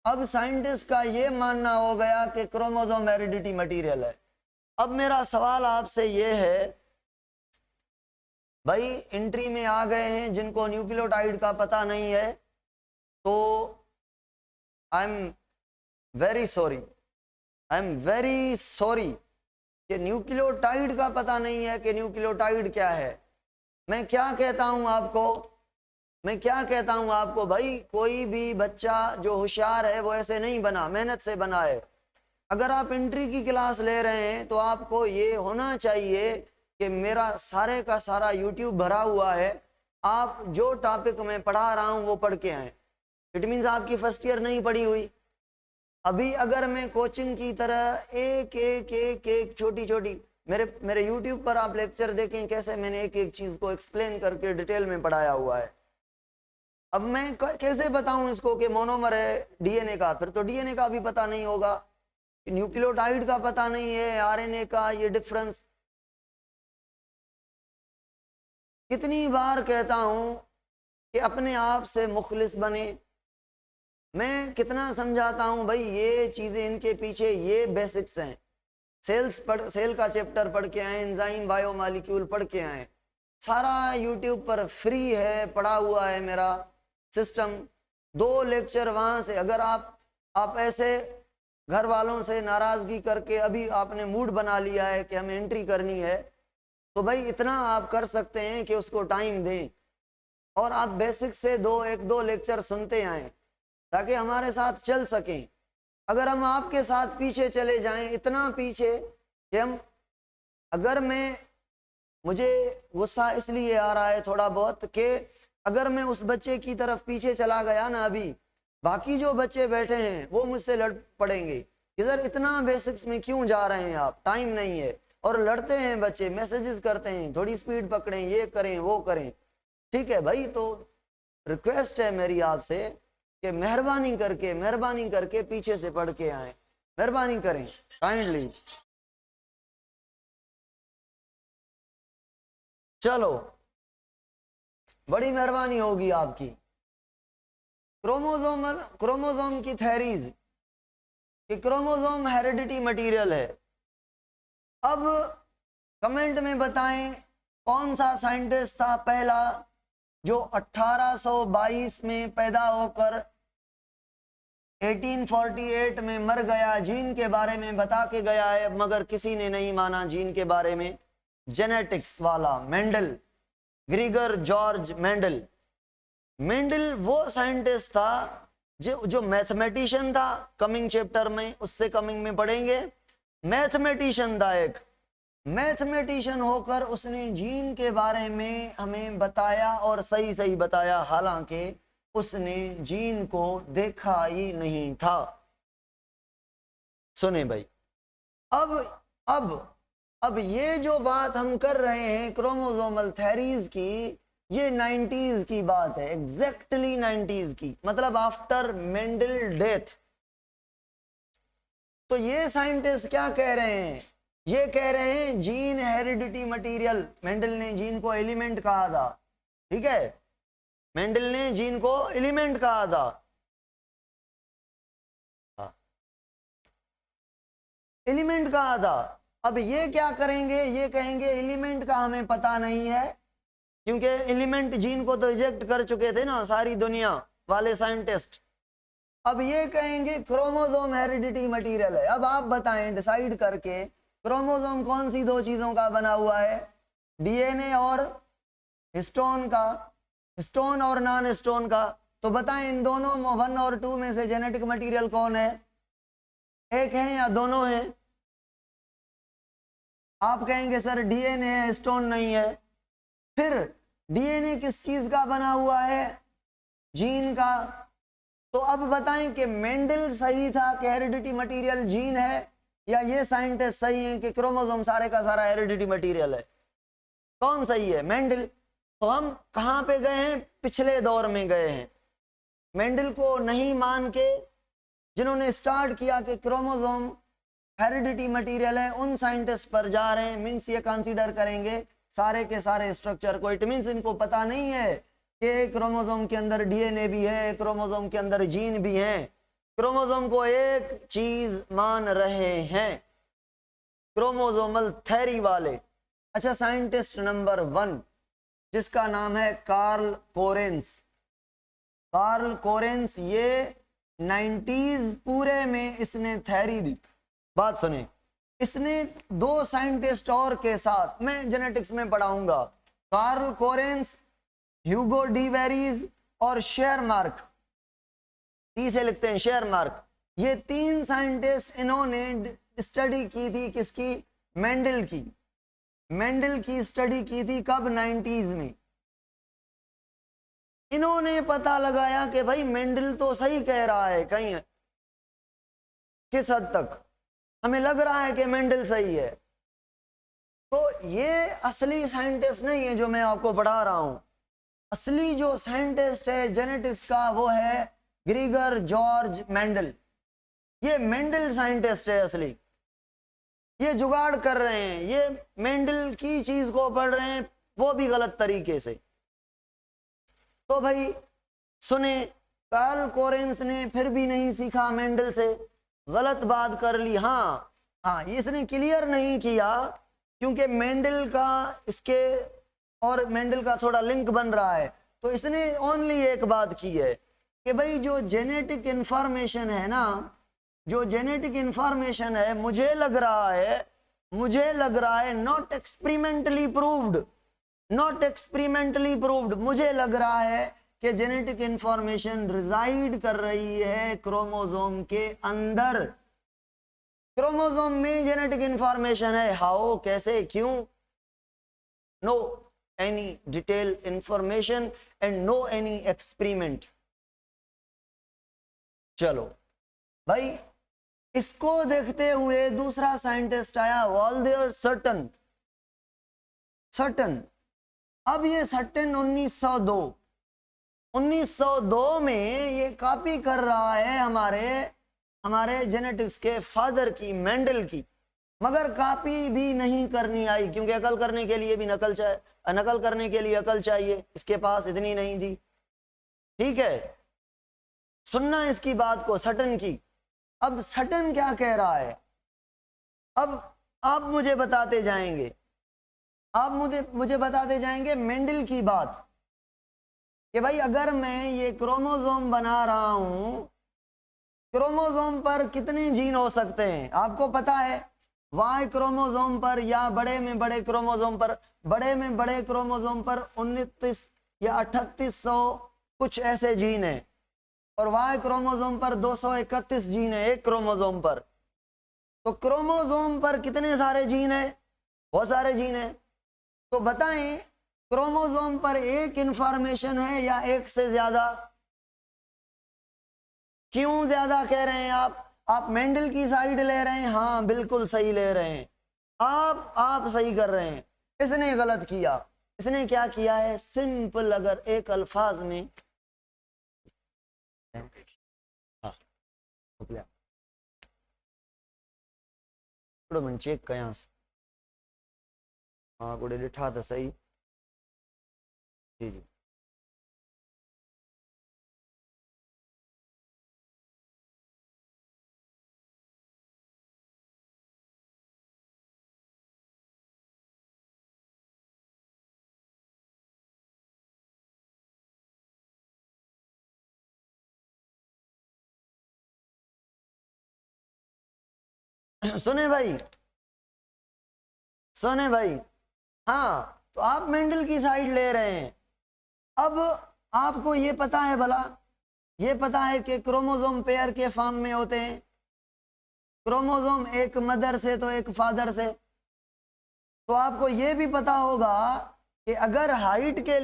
अब साइंटिस्ट का ये मानना हो गया कि क्रोमोसोम हेरिडिटी मटेरियल है। अब मेरा सवाल आपसे ये है, भाई एंट्री में आ गए हैं जिनको न्यूक्लियोटाइड का पता नहीं है, तो I am very sorry, I am very sorry कि न्यूक्लियोटाइड का पता नहीं है कि न्यूक्लियोटाइड क्या है। मैं क्या कहता हूं आपको, मैं क्या कहता हूं आपको, भाई कोई भी बच्चा जो होशियार है वो ऐसे नहीं बना, मेहनत से बना है। अगर आप एंट्री की क्लास ले रहे हैं तो आपको ये होना चाहिए कि मेरा सारे का सारा यूट्यूब भरा हुआ है, आप जो टॉपिक मैं पढ़ा रहा हूं वो पढ़ के आए। इट मीन्स आपकी फर्स्ट ईयर नहीं पढ़ी हुई। अभी अगर मैं कोचिंग की तरह एक एक एक एक छोटी छोटी, मेरे यूट्यूब पर आप लेक्चर देखें कैसे मैंने एक एक चीज को एक्सप्लेन करके डिटेल में पढ़ाया हुआ है। अब मैं कैसे बताऊं इसको कि मोनोमर है डीएनए का, फिर तो डीएनए का भी पता नहीं होगा, न्यूक्लियोटाइड का पता नहीं है, आरएनए का ये डिफरेंस। कितनी बार कहता हूं कि अपने आप से मुखलिस बने। मैं कितना समझाता हूं भाई, ये चीजें इनके पीछे ये बेसिक्स हैं। सेल का चैप्टर पढ़ के आए, एंजाइम बायोमॉलिक्यूल पढ़ के आए, सारा यूट्यूब पर फ्री है, पढ़ा हुआ है मेरा सिस्टम। 2 लेक्चर वहां से, अगर आप ऐसे घर वालों से नाराजगी करके अभी आपने मूड बना लिया है कि हमें एंट्री करनी है, तो भाई इतना आप कर सकते हैं कि उसको टाइम दें और आप बेसिक से एक दो लेक्चर सुनते आएं ताकि हमारे साथ चल सकें। अगर हम आपके साथ पीछे चले जाएं, इतना पीछे कि हम, अगर मुझे गुस्सा इसलिए आ रहा है थोड़ा बहुत कि अगर मैं उस बच्चे की तरफ पीछे चला गया ना, अभी बाकी जो बच्चे बैठे हैं वो मुझसे लड़ पड़ेंगे कि सर इतना बेसिक्स में क्यों जा रहे हैं आप, टाइम नहीं है। और लड़ते हैं बच्चे, मैसेजेस करते हैं, थोड़ी स्पीड पकड़ें, ये करें वो करें। ठीक है भाई, तो रिक्वेस्ट है मेरी आपसे कि मेहरबानी करके पीछे से पढ़ के आए, मेहरबानी करें काइंडली। चलो, बड़ी मेहरबानी होगी आपकी। क्रोमोसोम की थ्योरीज कि क्रोमोसोम हेरिडिटी मटेरियल है। अब कमेंट में बताएं कौन सा साइंटिस्ट था पहला जो 1822 में पैदा होकर 1848 में मर गया, जीन के बारे में बता के गया है, मगर किसी ने नहीं माना जीन के बारे में। जेनेटिक्स वाला मेंडल, ग्रीगर जॉर्ज मेंडल। मेंडल वो साइंटिस्ट था जो मैथमेटिशियन था, कमिंग चैप्टर में, उससे कमिंग में पढ़ेंगे। मैथमेटिशियन था, एक मैथमेटिशियन होकर उसने जीन के बारे में हमें बताया और सही सही बताया, हालांकि उसने जीन को देखा ही नहीं था। सुने भाई, अब ये जो बात हम कर रहे हैं क्रोमोसोमल थ्योरीज की, ये 90s की बात है, एग्जैक्टली 90s की, मतलब आफ्टर मेंडल डेथ। तो ये साइंटिस्ट क्या कह रहे हैं, ये कह रहे हैं जीन हेरिडिटी मटेरियल। मेंडल ने जीन को एलिमेंट कहा था, ठीक है, मेंडल ने जीन को एलिमेंट कहा था। एलिमेंट कहा था। अब ये क्या करेंगे, ये कहेंगे एलिमेंट का हमें पता नहीं है, क्योंकि एलिमेंट जीन को तो रिजेक्ट कर चुके थे ना सारी दुनिया वाले साइंटिस्ट। अब ये कहेंगे क्रोमोसोम हेरिडिटी मटेरियल है। अब आप बताएं डिसाइड करके, क्रोमोसोम कौन सी 2 चीजों का बना हुआ है, डीएनए और हिस्टोन का, हिस्टोन और नॉन हिस्टोन का। तो बताएं इन दोनों 1 और 2 में से जेनेटिक मटेरियल कौन है, एक है या दोनों है? आप कहेंगे सर डीएनए है, हिस्टोन नहीं है। फिर डीएनए किस चीज का बना हुआ है, जीन का। तो अब बताएं कि मेंडल सही था कि हेरिडिटी मटेरियल जीन है, या ये साइंटिस्ट सही है कि क्रोमोसोम सारे का सारा हेरिडिटी मटेरियल है? कौन सही है, मेंडल? तो हम कहां पे गए हैं, पिछले दौर में गए हैं। मेंडल को नहीं मान के जिन्होंने स्टार्ट किया कि क्रोमोसोम हेरिडिटी मटेरियल है, उन साइंटिस्ट पर जा रहे हैं। मीन्स ये कंसीडर करेंगे सारे के सारे स्ट्रक्चर को। इट मीन्स इनको पता नहीं है कि क्रोमोसोम के अंदर डीएनए भी है, क्रोमोसोम के अंदर जीन भी हैं। क्रोमोसोम को एक चीज मान रहे हैं, क्रोमोसोमल थ्योरी वाले। अच्छा, साइंटिस्ट नंबर 1 जिसका नाम है कार्ल कोरेंस। कार्ल कोरेंस, ये 90s पूरे में इसने थ्योरी दी। बात सुने, इसने 2 साइंटिस्ट और के साथ, मैं जेनेटिक्स में पढ़ाऊंगा, Carl Correns, Hugo de Vries और शेयरमार्क, इसे लिखते हैं शेयरमार्क। ये 3 साइंटिस्ट इन्होंने स्टडी की थी किसकी? मेंडल की। मेंडल की स्टडी की थी कब? 90s में। इन्होंने पता लगाया कि भाई मेंडल तो सही कह रहा है, कहीं किस हद तक हमें लग रहा है कि मेंडल सही है। तो ये असली साइंटिस्ट नहीं है जो मैं आपको पढ़ा रहा हूं। असली जो साइंटिस्ट है जेनेटिक्स का वो है ग्रीगर जॉर्ज मेंडल। ये मेंडल साइंटिस्ट है असली। ये जुगाड़ कर रहे हैं, ये मेंडल की चीज को पढ़ रहे हैं, वो भी गलत तरीके से। तो भाई सुने, कार्ल कोरेंस ने फिर भी नहीं सीखा मेंडल से, गलत बात कर ली। हाँ, इसने क्लियर नहीं किया क्योंकि मेंडल का इसके और मेंडल का थोड़ा लिंक बन रहा है। तो इसने ओनली एक बात की है कि भाई जो जेनेटिक इंफॉर्मेशन है ना, जो जेनेटिक इंफॉर्मेशन है, मुझे लग रहा है नॉट एक्सपेरिमेंटली प्रूव्ड, मुझे लग रहा है कि जेनेटिक इंफॉर्मेशन रिजाइड कर रही है क्रोमोसोम के अंदर। क्रोमोसोम में जेनेटिक इंफॉर्मेशन है। हाउ, कैसे, क्यों? No any detail information and no any experiment. चलो भाई, इसको देखते हुए दूसरा साइंटिस्ट आया, वाल्देयर सटन। अब ये सटन 1902 में ये कॉपी कर रहा है हमारे जेनेटिक्स के फादर की, मेंडल की। मगर कॉपी भी नहीं करनी आई क्योंकि अकल करने के लिए भी नकल करने के लिए अकल चाहिए, इसके पास इतनी नहीं थी। ठीक है, सुनना इसकी बात को, सटन की। अब सटन क्या कह रहा है? अब आप मुझे बताते जाएंगे, मुझे बताते जाएंगे मेंडल की बात कि भाई अगर मैं ये क्रोमोसोम बना रहा हूं, क्रोमोसोम पर कितने जीन हो सकते हैं आपको पता है? वाई क्रोमोसोम पर या बड़े में बड़े क्रोमोसोम पर 29 या 3800 कुछ ऐसे जीन है, और वाई क्रोमोसोम पर 231 जीन है एक क्रोमोसोम पर। तो क्रोमोसोम पर कितने सारे जीन है? बहुत सारे जीन है। तो बताएं, क्रोमोसोम पर एक इंफॉर्मेशन है या एक से ज्यादा? क्यों ज्यादा कह रहे हैं आप मेंडल की साइड ले रहे हैं। हाँ, बिल्कुल सही ले रहे हैं आप सही कर रहे हैं। इसने गलत किया। इसने क्या किया है? सिंपल, अगर एक अल्फाज में चेक कया, हाँ गुड़े लिठा था सही। जी जी, सुने भाई, हाँ, तो आप मेंडल की साइड ले रहे हैं। अब आपको ये पता है, भला ये पता है कि क्रोमोसोम पेयर के फॉर्म में होते हैं। क्रोमोसोम एक मदर से तो एक फादर से। तो आपको ये भी पता होगा कि अगर हाइट के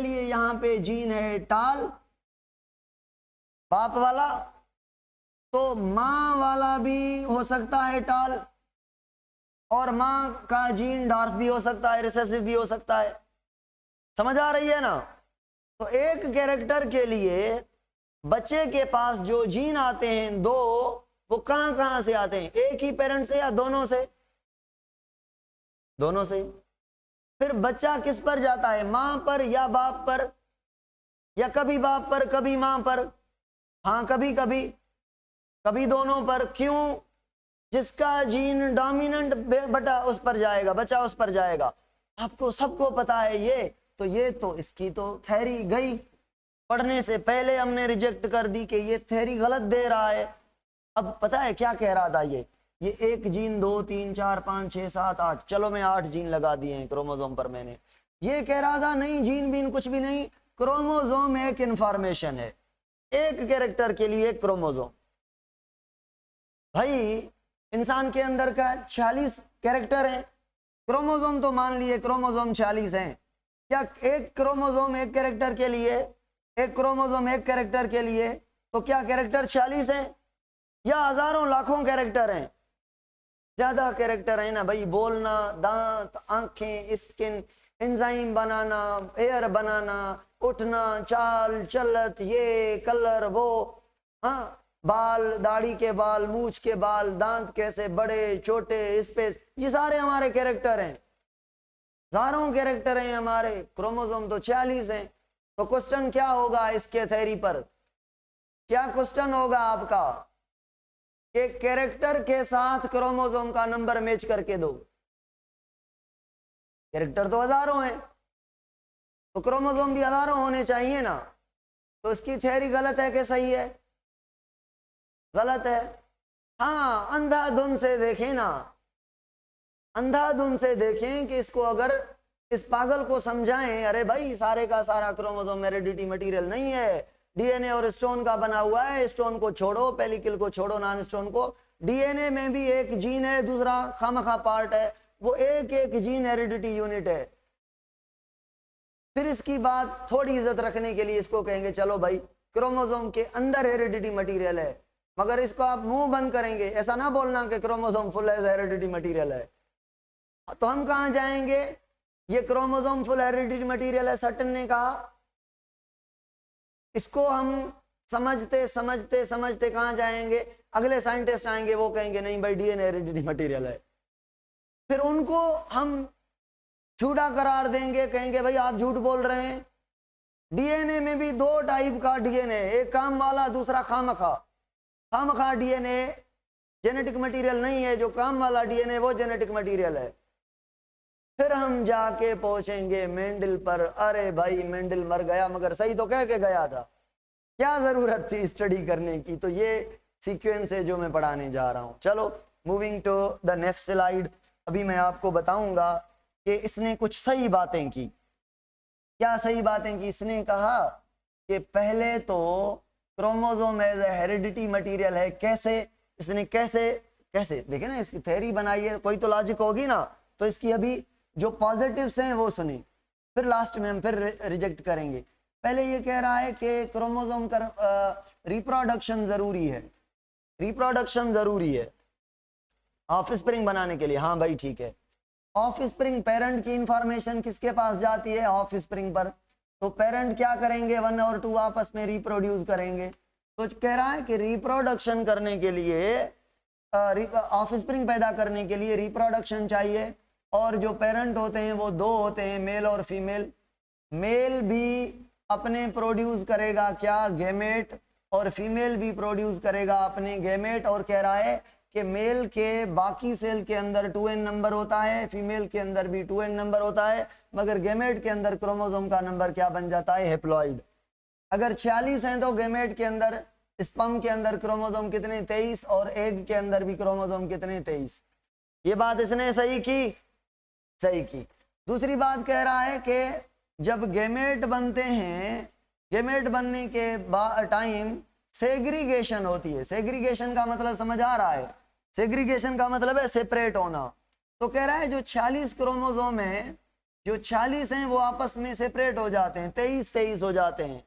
लिए यहां पे जीन है टाल, बाप वाला, तो मां वाला भी हो सकता है टाल, और मां का जीन डार्फ भी हो सकता है, रिसेसिव भी हो सकता है। समझ आ रही है ना? तो एक कैरेक्टर के लिए बच्चे के पास जो जीन आते हैं 2, वो कहां कहां से आते हैं, एक ही पेरेंट से या दोनों से? दोनों से। फिर बच्चा किस पर जाता है, मां पर या बाप पर, या कभी बाप पर कभी मां पर? हाँ कभी कभी, कभी दोनों पर। क्यों? जिसका जीन डोमिनेंट बटा उस पर जाएगा, बच्चा उस पर जाएगा। आपको सबको पता है ये, तो ये तो इसकी तो थ्योरी गई, पढ़ने से पहले हमने रिजेक्ट कर दी कि ये थ्योरी गलत दे रहा है। अब पता है क्या कह रहा था ये एक जीन 2 3 4 5 6 7 8, चलो मैं 8 जीन लगा दिए हैं क्रोमोसोम पर मैंने। ये कह रहा था नहीं जीन बीन कुछ भी नहीं, क्रोमोसोम एक इंफॉर्मेशन है, एक कैरेक्टर के लिए एक क्रोमोसोम। भाई इंसान के अंदर का 46 कैरेक्टर है, क्रोमोसोम तो मान लिए क्रोमोसोम 46 हैं, क्या एक क्रोमोसोम एक कैरेक्टर के लिए, एक क्रोमोसोम एक कैरेक्टर के लिए, तो क्या कैरेक्टर 46 है या हजारों लाखों कैरेक्टर हैं? ज्यादा कैरेक्टर है ना भाई, बोलना, दांत, आंखें, स्किन, एंजाइम बनाना, एयर बनाना, उठना, चाल चलत, ये कलर वो, हाँ बाल, दाढ़ी के बाल, मूछ के बाल, दांत कैसे बड़े छोटे, स्पेस, ये सारे हमारे कैरेक्टर हैं, हजारों कैरेक्टर हैं हमारे, क्रोमोसोम तो 46 हैं। तो क्वेश्चन क्या होगा इसके थ्योरी पर, क्या क्वेश्चन होगा आपका कि कैरेक्टर के साथ क्रोमोसोम का नंबर मैच करके दो। कैरेक्टर तो हजारों हैं, तो क्रोमोसोम भी हजारों होने चाहिए ना। तो इसकी थ्योरी गलत है कि सही है? गलत है। हाँ अंधाधुंध से देखें ना, अंधाधुंध से देखें कि इसको अगर इस पागल को समझाएं, अरे भाई सारे का सारा क्रोमोसोम हेरेडिटी मटेरियल नहीं है, डीएनए और स्टोन का बना हुआ है, स्टोन को छोड़ो, पेलिकल को छोड़ो, नॉन स्टोन को, डीएनए में भी एक जीन है, दूसरा खामखा पार्ट है, वो एक एक जीन हेरेडिटी यूनिट है। फिर इसकी बात थोड़ी इज्जत रखने के लिए इसको कहेंगे चलो भाई क्रोमोसोम के अंदर हेरेडिटी मटेरियल है, मगर इसको आप मुंह बंद करेंगे, ऐसा ना बोलना कि क्रोमोसोम फुल हेरेडिटी मटेरियल है। तो हम कहां जाएंगे, ये क्रोमोसोम फुल हेरेडिटी मटेरियल है सटन ने कहा, इसको हम समझते समझते समझते कहां जाएंगे, अगले साइंटिस्ट आएंगे वो कहेंगे नहीं भाई डीएनए हेरेडिटी मटेरियल है, फिर उनको हम झूठा करार देंगे, कहेंगे भाई आप झूठ बोल रहे हैं। डीएनए में भी 2 टाइप का डीएनए, एक काम वाला, दूसरा खामखा। खामखा डीएनए जेनेटिक मटेरियल नहीं है, जो काम वाला डीएनए वो जेनेटिक मटेरियल है। फिर हम जाके पहुंचेंगे मेंडल पर, अरे भाई मेंडल मर गया मगर सही तो कह के गया था, क्या जरूरत थी स्टडी करने की। तो ये सीक्वेंस है जो मैं पढ़ाने जा रहा हूं। चलो moving to the next slide. अभी मैं आपको बताऊंगा कि इसने कुछ सही बातें की। क्या सही बातें की? इसने कहा कि पहले तो chromosome as a heredity material है। कैसे? इसने कैसे कैसे देखे ना, इसकी थ्योरी बनाई है, कोई तो लॉजिक होगी ना। तो इसकी अभी जो पॉजिटिव्स हैं वो सुनी, फिर लास्ट में हम फिर रिजेक्ट करेंगे। पहले ये कह रहा है कि क्रोमोसोम का रिप्रोडक्शन जरूरी है, रिप्रोडक्शन जरूरी है ऑफस्प्रिंग बनाने के लिए। हाँ भाई ठीक है, ऑफस्प्रिंग पेरेंट की इंफॉर्मेशन किसके पास जाती है? ऑफस्प्रिंग पर। तो पेरेंट क्या करेंगे? 1 और 2 आपस में रिप्रोड्यूस करेंगे। तो कह रहा है कि रिप्रोडक्शन करने के लिए, ऑफस्प्रिंग पैदा करने के लिए रिप्रोडक्शन चाहिए, और जो पेरेंट होते हैं वो 2 होते हैं, मेल और फीमेल। मेल भी अपने प्रोड्यूस करेगा क्या? गैमेट, और फीमेल भी प्रोड्यूस करेगा अपने गैमेट। और कह रहा है कि मेल के बाकी सेल के अंदर 2n नंबर होता है, फीमेल के अंदर भी 2n नंबर होता है, मगर गैमेट के अंदर क्रोमोसोम का नंबर क्या बन जाता है? हैप्लॉइड। अगर 46 हैं तो गैमेट के अंदर, स्पर्म के अंदर क्रोमोसोम कितने? 23, और एग के अंदर भी क्रोमोसोम कितने? 23। ये बात इसने सही की, सही की। दूसरी बात कह रहा है कि जब गैमेट बनते हैं, गैमेट बनने के टाइम सेग्रीगेशन होती है। सेग्रीगेशन का मतलब समझ आ रहा है? सेग्रीगेशन का मतलब है सेपरेट होना। तो कह रहा है जो 46 क्रोमोसोम है, जो 46 हैं वो आपस में सेपरेट हो जाते हैं, 23-23 हो जाते हैं,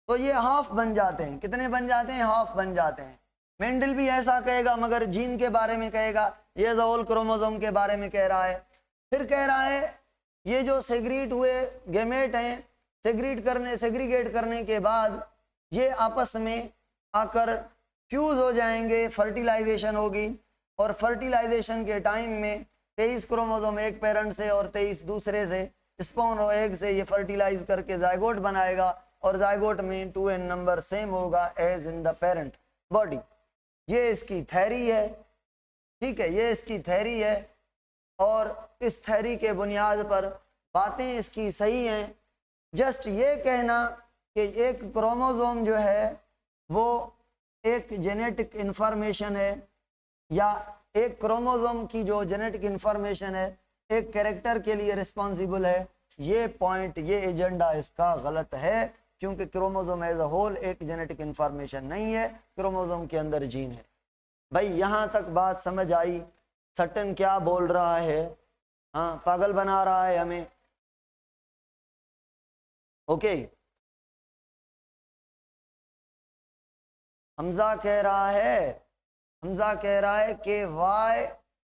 तो ये हाफ बन जाते हैं। कितने बन जाते हैं? हाफ बन जाते हैं। मेंडल भी ऐसा कहेगा, मगर जीन के बारे में कहेगा, ये होल क्रोमोसोम के बारे में कह रहा है। फिर कह रहा है ये जो सेग्रीट हुए गैमेट हैं, सेग्रीगेट करने के बाद ये आपस में आकर फ्यूज हो जाएंगे, फर्टिलाइजेशन होगी, और फर्टिलाइजेशन के टाइम में 23 क्रोमोसोम एक पेरेंट से और 23 दूसरे से, स्पर्म और एग से ये फर्टिलाइज करके जायगोट बनाएगा, और जायगोट में 2n नंबर सेम होगा as in the parent body. ये इसकी थ्योरी है, ठीक है, ये इसकी थ्योरी है, और इस थ्योरी के बुनियाद पर बातें इसकी सही हैं। जस्ट ये कहना कि एक क्रोमोसोम जो है वो एक जेनेटिक इंफॉर्मेशन है, या एक क्रोमोसोम की जो जेनेटिक इंफॉर्मेशन है एक कैरेक्टर के लिए रिस्पॉन्सिबल है, ये पॉइंट, ये एजेंडा इसका गलत है, क्योंकि क्रोमोसोम एज अ होल एक जेनेटिक इंफॉर्मेशन नहीं है, क्रोमोसोम के अंदर जीन है। भाई यहाँ तक बात समझ आई? सटन क्या बोल रहा है? हाँ, पागल बना रहा है हमें। ओके, हमजा कह रहा है कि why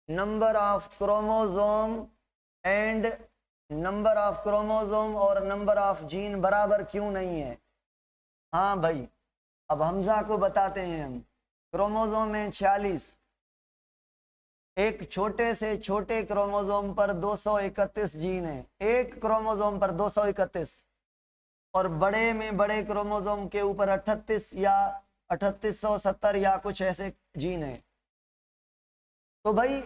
number of chromosome and number of chromosome और नंबर ऑफ जीन बराबर क्यों नहीं है? हाँ भाई, अब हमजा को बताते हैं हम। क्रोमोसोम में 46, एक छोटे से छोटे क्रोमोसोम पर 231 जीन है, एक क्रोमोसोम पर 231, और बड़े में बड़े क्रोमोसोम के ऊपर 38 या 3870 या कुछ ऐसे जीन है। तो भाई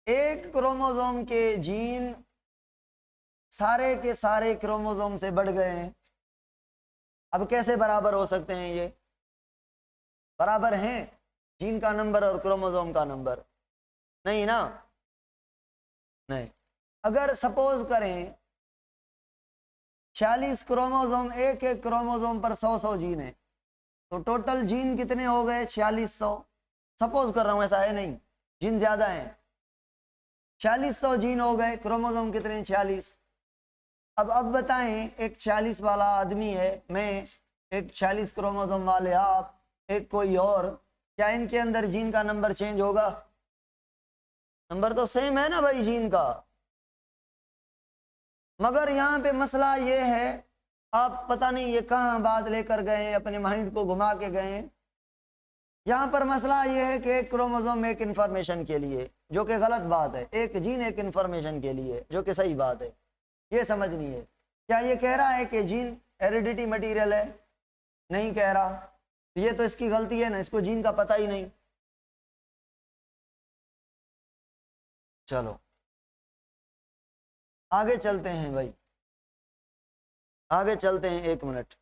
एक क्रोमोसोम के जीन सारे के सारे क्रोमोसोम से बढ़ गए हैं। अब कैसे बराबर हो सकते हैं? ये बराबर हैं जीन का नंबर और क्रोमोसोम का नंबर? नहीं ना, नहीं। अगर सपोज करें 46 क्रोमोसोम, एक एक क्रोमोसोम पर 100 जीन है, तो टोटल जीन कितने हो गए? 4600। सपोज कर रहा हूं, ऐसा है नहीं, जीन ज्यादा है, 4600 जीन हो गए, क्रोमोसोम कितने? 46। अब बताएं, एक 46 वाला आदमी है, मैं, एक 46 क्रोमोसोम वाले आप, एक कोई और, क्या इनके अंदर जीन का नंबर चेंज होगा? नंबर तो सेम है ना भाई जीन का। मगर यहाँ पे मसला ये है, आप पता नहीं ये कहाँ बात लेकर गए, अपने माइंड को घुमा के गए। यहाँ पर मसला ये है कि एक क्रोमोसोम एक इंफॉर्मेशन के लिए, जो कि गलत बात है, एक जीन एक इंफॉर्मेशन के लिए, जो कि सही बात है, ये समझनी है। क्या ये कह रहा है कि जीन हेरिडिटी मटेरियल है? नहीं कह रहा, तो ये तो इसकी गलती है ना, इसको जीन का पता ही नहीं। चलो आगे चलते हैं भाई, आगे चलते हैं, 1 मिनट।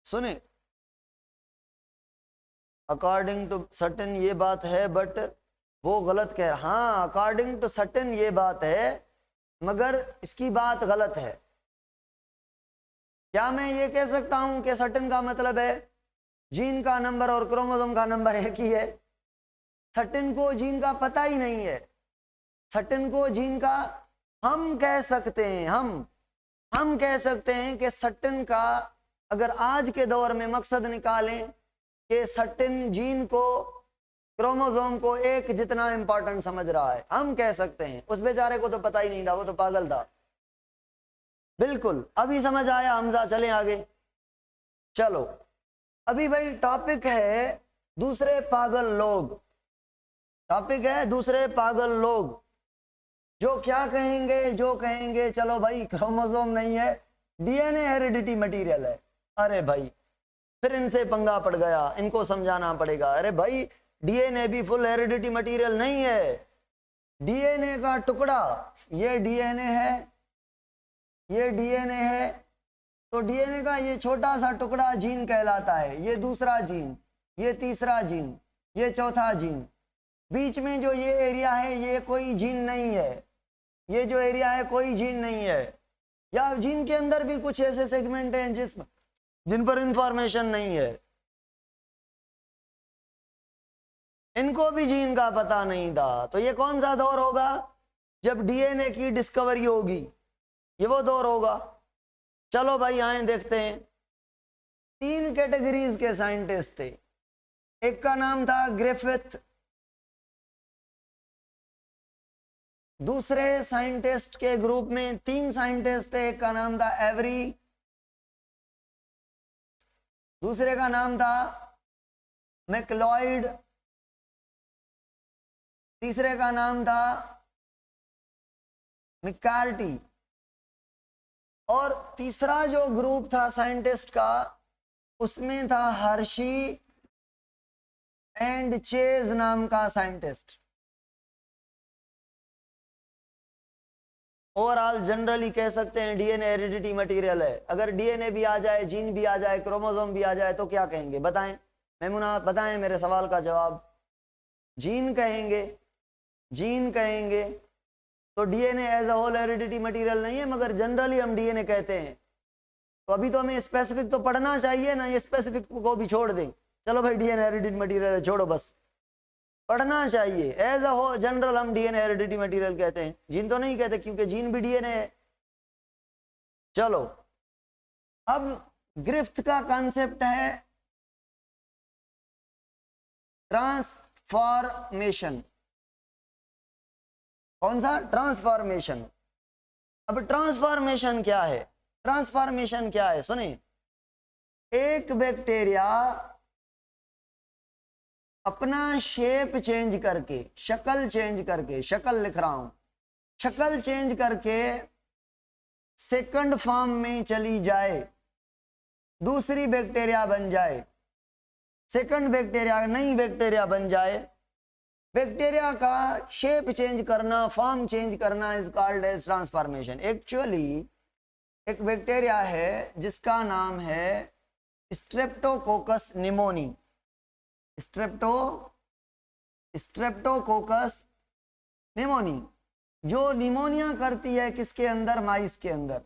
सुने, अकॉर्डिंग टू सर्टेन ये बात है, बट वो गलत कह रहा। हाँ, अकॉर्डिंग टू सर्टेन ये बात है, मगर इसकी बात गलत है। क्या मैं ये कह सकता हूं कि सर्टेन का मतलब है जीन का नंबर और क्रोमोसोम का नंबर एक ही है? सर्टेन को जीन का पता ही नहीं है। सर्टेन को जीन का, हम कह सकते हैं, हम कह सकते हैं कि सर्टेन का, अगर आज के दौर में मकसद निकालें कि सर्टेन जीन को, क्रोमोसोम को एक जितना इंपॉर्टेंट समझ रहा है, हम कह सकते हैं। उस बेचारे को तो पता ही नहीं था, वो तो पागल था। बिल्कुल, अभी समझ आया हमजा। चलें आगे। चलो, अभी भाई टॉपिक है दूसरे पागल लोग, टॉपिक है दूसरे पागल लोग, जो क्या कहेंगे, जो कहेंगे चलो भाई क्रोमोसोम नहीं है, डीएनए हेरिडिटी मटेरियल है। अरे भाई, फिर इनसे पंगा पड़ गया, इनको समझाना पड़ेगा। अरे भाई, डीएनए भी फुल हेरिडिटी मटेरियल नहीं है। डीएनए का टुकड़ा, ये डीएनए है, ये डीएनए है, तो डीएनए का ये छोटा सा टुकड़ा जीन कहलाता है। ये दूसरा जीन, ये तीसरा जीन, ये चौथा जीन। बीच में जो ये एरिया है, ये कोई जीन नहीं है। ये जो एरिया है कोई जीन नहीं है, या जीन के अंदर भी कुछ ऐसे सेगमेंट हैं जिन पर इंफॉर्मेशन नहीं है। इनको भी जीन का पता नहीं था। तो ये कौन सा दौर होगा? जब डीएनए की डिस्कवरी होगी, ये वो दौर होगा। चलो भाई आए देखते हैं। 3 कैटेगरीज के साइंटिस्ट थे। एक का नाम था ग्रिफिथ, दूसरे साइंटिस्ट के ग्रुप में 3 साइंटिस्ट थे, एक का नाम था एवरी, दूसरे का नाम था मैक्लॉयड, तीसरे का नाम था मिकार्टी, और तीसरा जो ग्रुप था साइंटिस्ट का उसमें था हर्शी एंड चेज नाम का साइंटिस्ट। ओवरऑल जनरली कह सकते हैं डीएनए हेरिडिटी मटेरियल है। अगर डीएनए भी आ जाए, जीन भी आ जाए, क्रोमोसोम भी आ जाए तो क्या कहेंगे? बताएं मेमुना, बताएं मेरे सवाल का जवाब। जीन कहेंगे, जीन कहेंगे। तो DNA as a whole heredity material नहीं है, मगर जनरली हम डीएनए कहते हैं। तो अभी तो हमें स्पेसिफिक तो पढ़ना चाहिए ना, ये स्पेसिफिक को भी छोड़ दें। चलो भाई डीएनए हेरिडिटी मटेरियल है, छोड़ो, बस पढ़ना चाहिए। एज अ हो जनरल हम डीएनए हेरिडिटी मटेरियल कहते हैं, जीन तो नहीं कहते, क्योंकि जीन भी डीएनए है। चलो अब ग्रिफ्थ का कॉन्सेप्ट है ट्रांसफॉर्मेशन। कौन सा? ट्रांसफॉर्मेशन। अब ट्रांसफॉर्मेशन क्या है? ट्रांसफॉर्मेशन क्या है सुने। एक बैक्टीरिया अपना शेप चेंज करके, शक्ल चेंज करके, शक्ल लिख रहा हूं, शक्ल चेंज करके सेकंड फॉर्म में चली जाए, दूसरी बैक्टीरिया बन जाए, सेकंड बैक्टीरिया नई बैक्टीरिया बन जाए। बैक्टीरिया का शेप चेंज करना, फॉर्म चेंज करना is called as transformation. Actually एक बैक्टीरिया है जिसका नाम है स्ट्रेप्टोकोकस निमोनी। स्ट्रेप्टोकोकस निमोनी, जो निमोनिया करती है किसके अंदर? माइस के अंदर।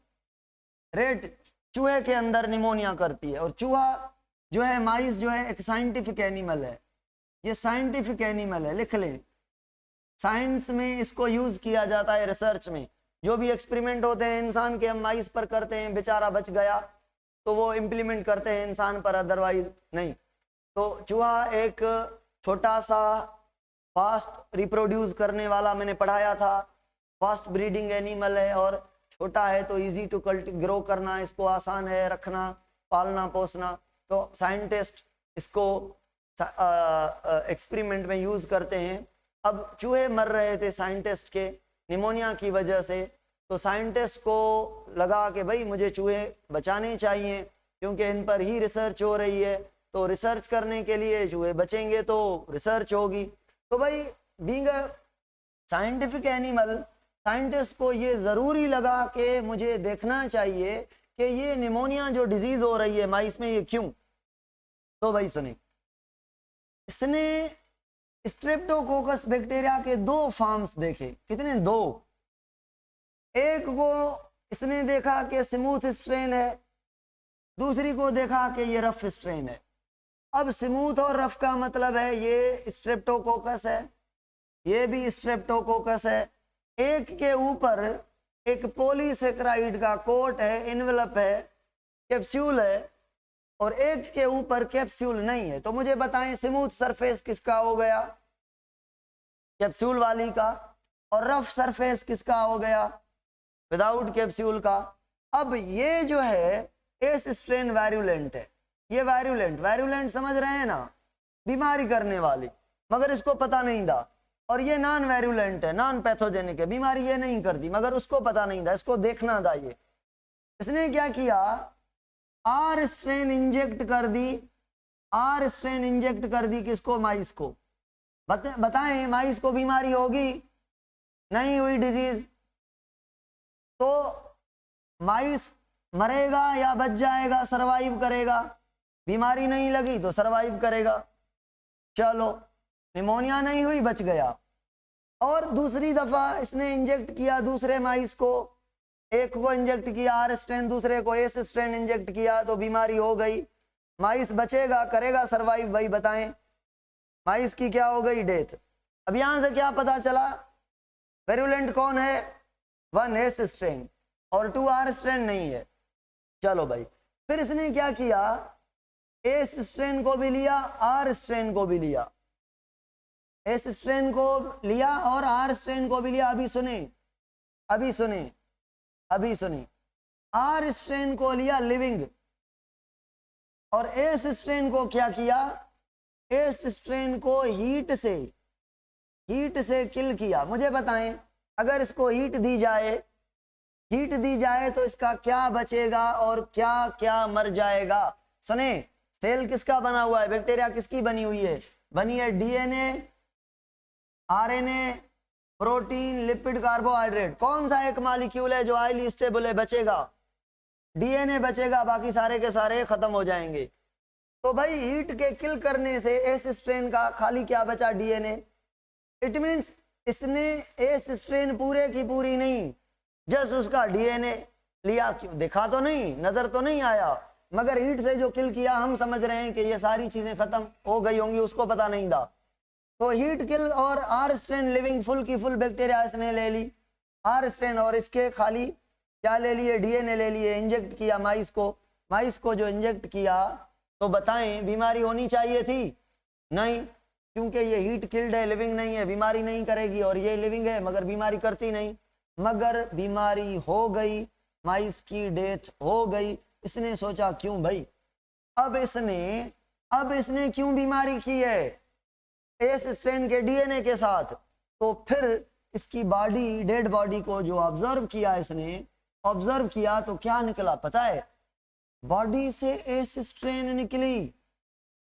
रेट चूहे के अंदर निमोनिया करती है। और चूहा जो है, माइस जो है, एक साइंटिफिक एनिमल है। ये साइंटिफिक एनिमल है, लिख लें। साइंस में इसको यूज किया जाता है, रिसर्च में। जो भी एक्सपेरिमेंट होते हैं इंसान के, हम माइस पर करते हैं, बेचारा बच गया तो वो इम्प्लीमेंट करते हैं इंसान पर, अदरवाइज नहीं। तो चूहा एक छोटा सा फास्ट रिप्रोड्यूस करने वाला, मैंने पढ़ाया था, फास्ट ब्रीडिंग एनिमल है, और छोटा है तो इजी टू ग्रो करना, इसको आसान है रखना, पालना पोसना। तो साइंटिस्ट इसको एक्सपेरिमेंट में यूज करते हैं। अब चूहे मर रहे थे साइंटिस्ट के निमोनिया की वजह से, तो साइंटिस्ट को लगा कि भाई मुझे चूहे बचाने चाहिए, क्योंकि इन पर ही रिसर्च हो रही है। तो रिसर्च करने के लिए चूहे बचेंगे तो रिसर्च होगी। तो भाई being a scientific animal, scientist को ये ज़रूरी लगा कि मुझे देखना चाहिए कि ये निमोनिया जो डिजीज़ हो रही है माइस में, ये क्यों। तो भाई सुने, इसने स्ट्रेप्टोकोकस बैक्टीरिया के 2 फॉर्म्स देखे। कितने? 2। एक को इसने देखा कि स्मूथ स्ट्रेन है, दूसरी को देखा कि ये रफ स्ट्रेन है। अब स्मूथ और रफ का मतलब है ये स्ट्रेप्टोकोकस है, ये भी स्ट्रेप्टोकोकस है। एक के ऊपर एक पॉलीसेकेराइड का कोट है, इन्वेलप है, कैप्सूल है, और एक के ऊपर कैप्सूल नहीं है। तो मुझे बताएं स्मूथ सरफेस किसका हो गया? कैप्सूल वाली का। और रफ सरफेस किसका हो गया? विदाउट कैप्सूल का। अब ये जो है एस स्ट्रेन वायरुलेंट है। ये वायरुलेंट समझ रहे हैं ना, बीमारी करने वाली, मगर इसको पता नहीं था। और ये नॉन वायरुलेंट है, नॉन पैथोजेनिक है, बीमारी ये नहीं करती, मगर उसको पता नहीं था, इसको देखना था। ये इसने क्या किया? आर स्ट्रेन इंजेक्ट कर दी। आर स्ट्रेन इंजेक्ट कर दी किसको? माइस को। बताएं माइस को बीमारी होगी? नहीं हुई डिजीज। तो माइस मरेगा या बच जाएगा, सरवाइव करेगा? बीमारी नहीं लगी तो सरवाइव करेगा। चलो निमोनिया नहीं हुई, बच गया। और दूसरी दफा इसने इंजेक्ट किया दूसरे माइस को, एक को इंजेक्ट किया आर स्ट्रेन, दूसरे को एस स्ट्रेन इंजेक्ट किया, तो बीमारी हो गई। माइस बचेगा, करेगा सरवाइव? भाई बताएं, माइस की क्या हो गई? डेथ। अब यहां से क्या पता चला? वेरुलेंट कौन है? 1 एस स्ट्रेन और 2 आर स्ट्रेन नहीं है। चलो भाई, फिर इसने क्या किया? एस स्ट्रेन को भी लिया, आर स्ट्रेन को भी लिया, एस स्ट्रेन को लिया और आर स्ट्रेन को भी लिया। अभी सुने, अभी सुने, अभी सुने। आर स्ट्रेन को लिया लिविंग और एस स्ट्रेन को क्या किया, एस स्ट्रेन को हीट से किल किया। मुझे बताएं, अगर इसको हीट दी जाए तो इसका क्या बचेगा और क्या क्या मर जाएगा। सुने, सेल किसका बना हुआ है, बैक्टीरिया किसकी बनी हुई है, बनी है DNA, RNA, protein, lipid, carbohydrate. कौन सा एक मॉलिक्यूल है जो हाईली स्टेबल है, बचेगा, डीएनए बचेगा, बाकी सारे के सारे खत्म हो जाएंगे। तो भाई हीट के किल करने से एस स्ट्रेन का खाली क्या बचा, डीएनए। इट मींस इसने एस स्ट्रेन पूरे की पूरी नहीं, जस्ट उसका डीएनए लिया। क्यों, देखा तो नहीं, नजर तो नहीं आया, मगर हीट से जो किल किया हम समझ रहे हैं कि ये सारी चीजें खत्म हो गई होंगी, उसको पता नहीं था। तो हीट किल और आर स्ट्रेन लिविंग फुल की फुल बैक्टीरिया इसने ले ली, आर स्ट्रेन, और इसके खाली क्या ले लिए, डीएनए ले लिए। इंजेक्ट किया माइस को जो इंजेक्ट किया, तो बताएं बीमारी होनी चाहिए थी, नहीं, क्योंकि ये हीट किल्ड है, लिविंग नहीं है, बीमारी नहीं करेगी। और ये लिविंग है मगर बीमारी करती नहीं, मगर बीमारी हो गई, माइस की डेथ हो गई। इसने सोचा क्यों भाई, अब इसने क्यों बीमारी की है एस स्ट्रेन के डीएनए के साथ। तो फिर इसकी बॉडी, डेड बॉडी को जो ऑब्जर्व किया इसने, ऑब्जर्व किया तो क्या निकला पता है, बॉडी से एस स्ट्रेन निकली।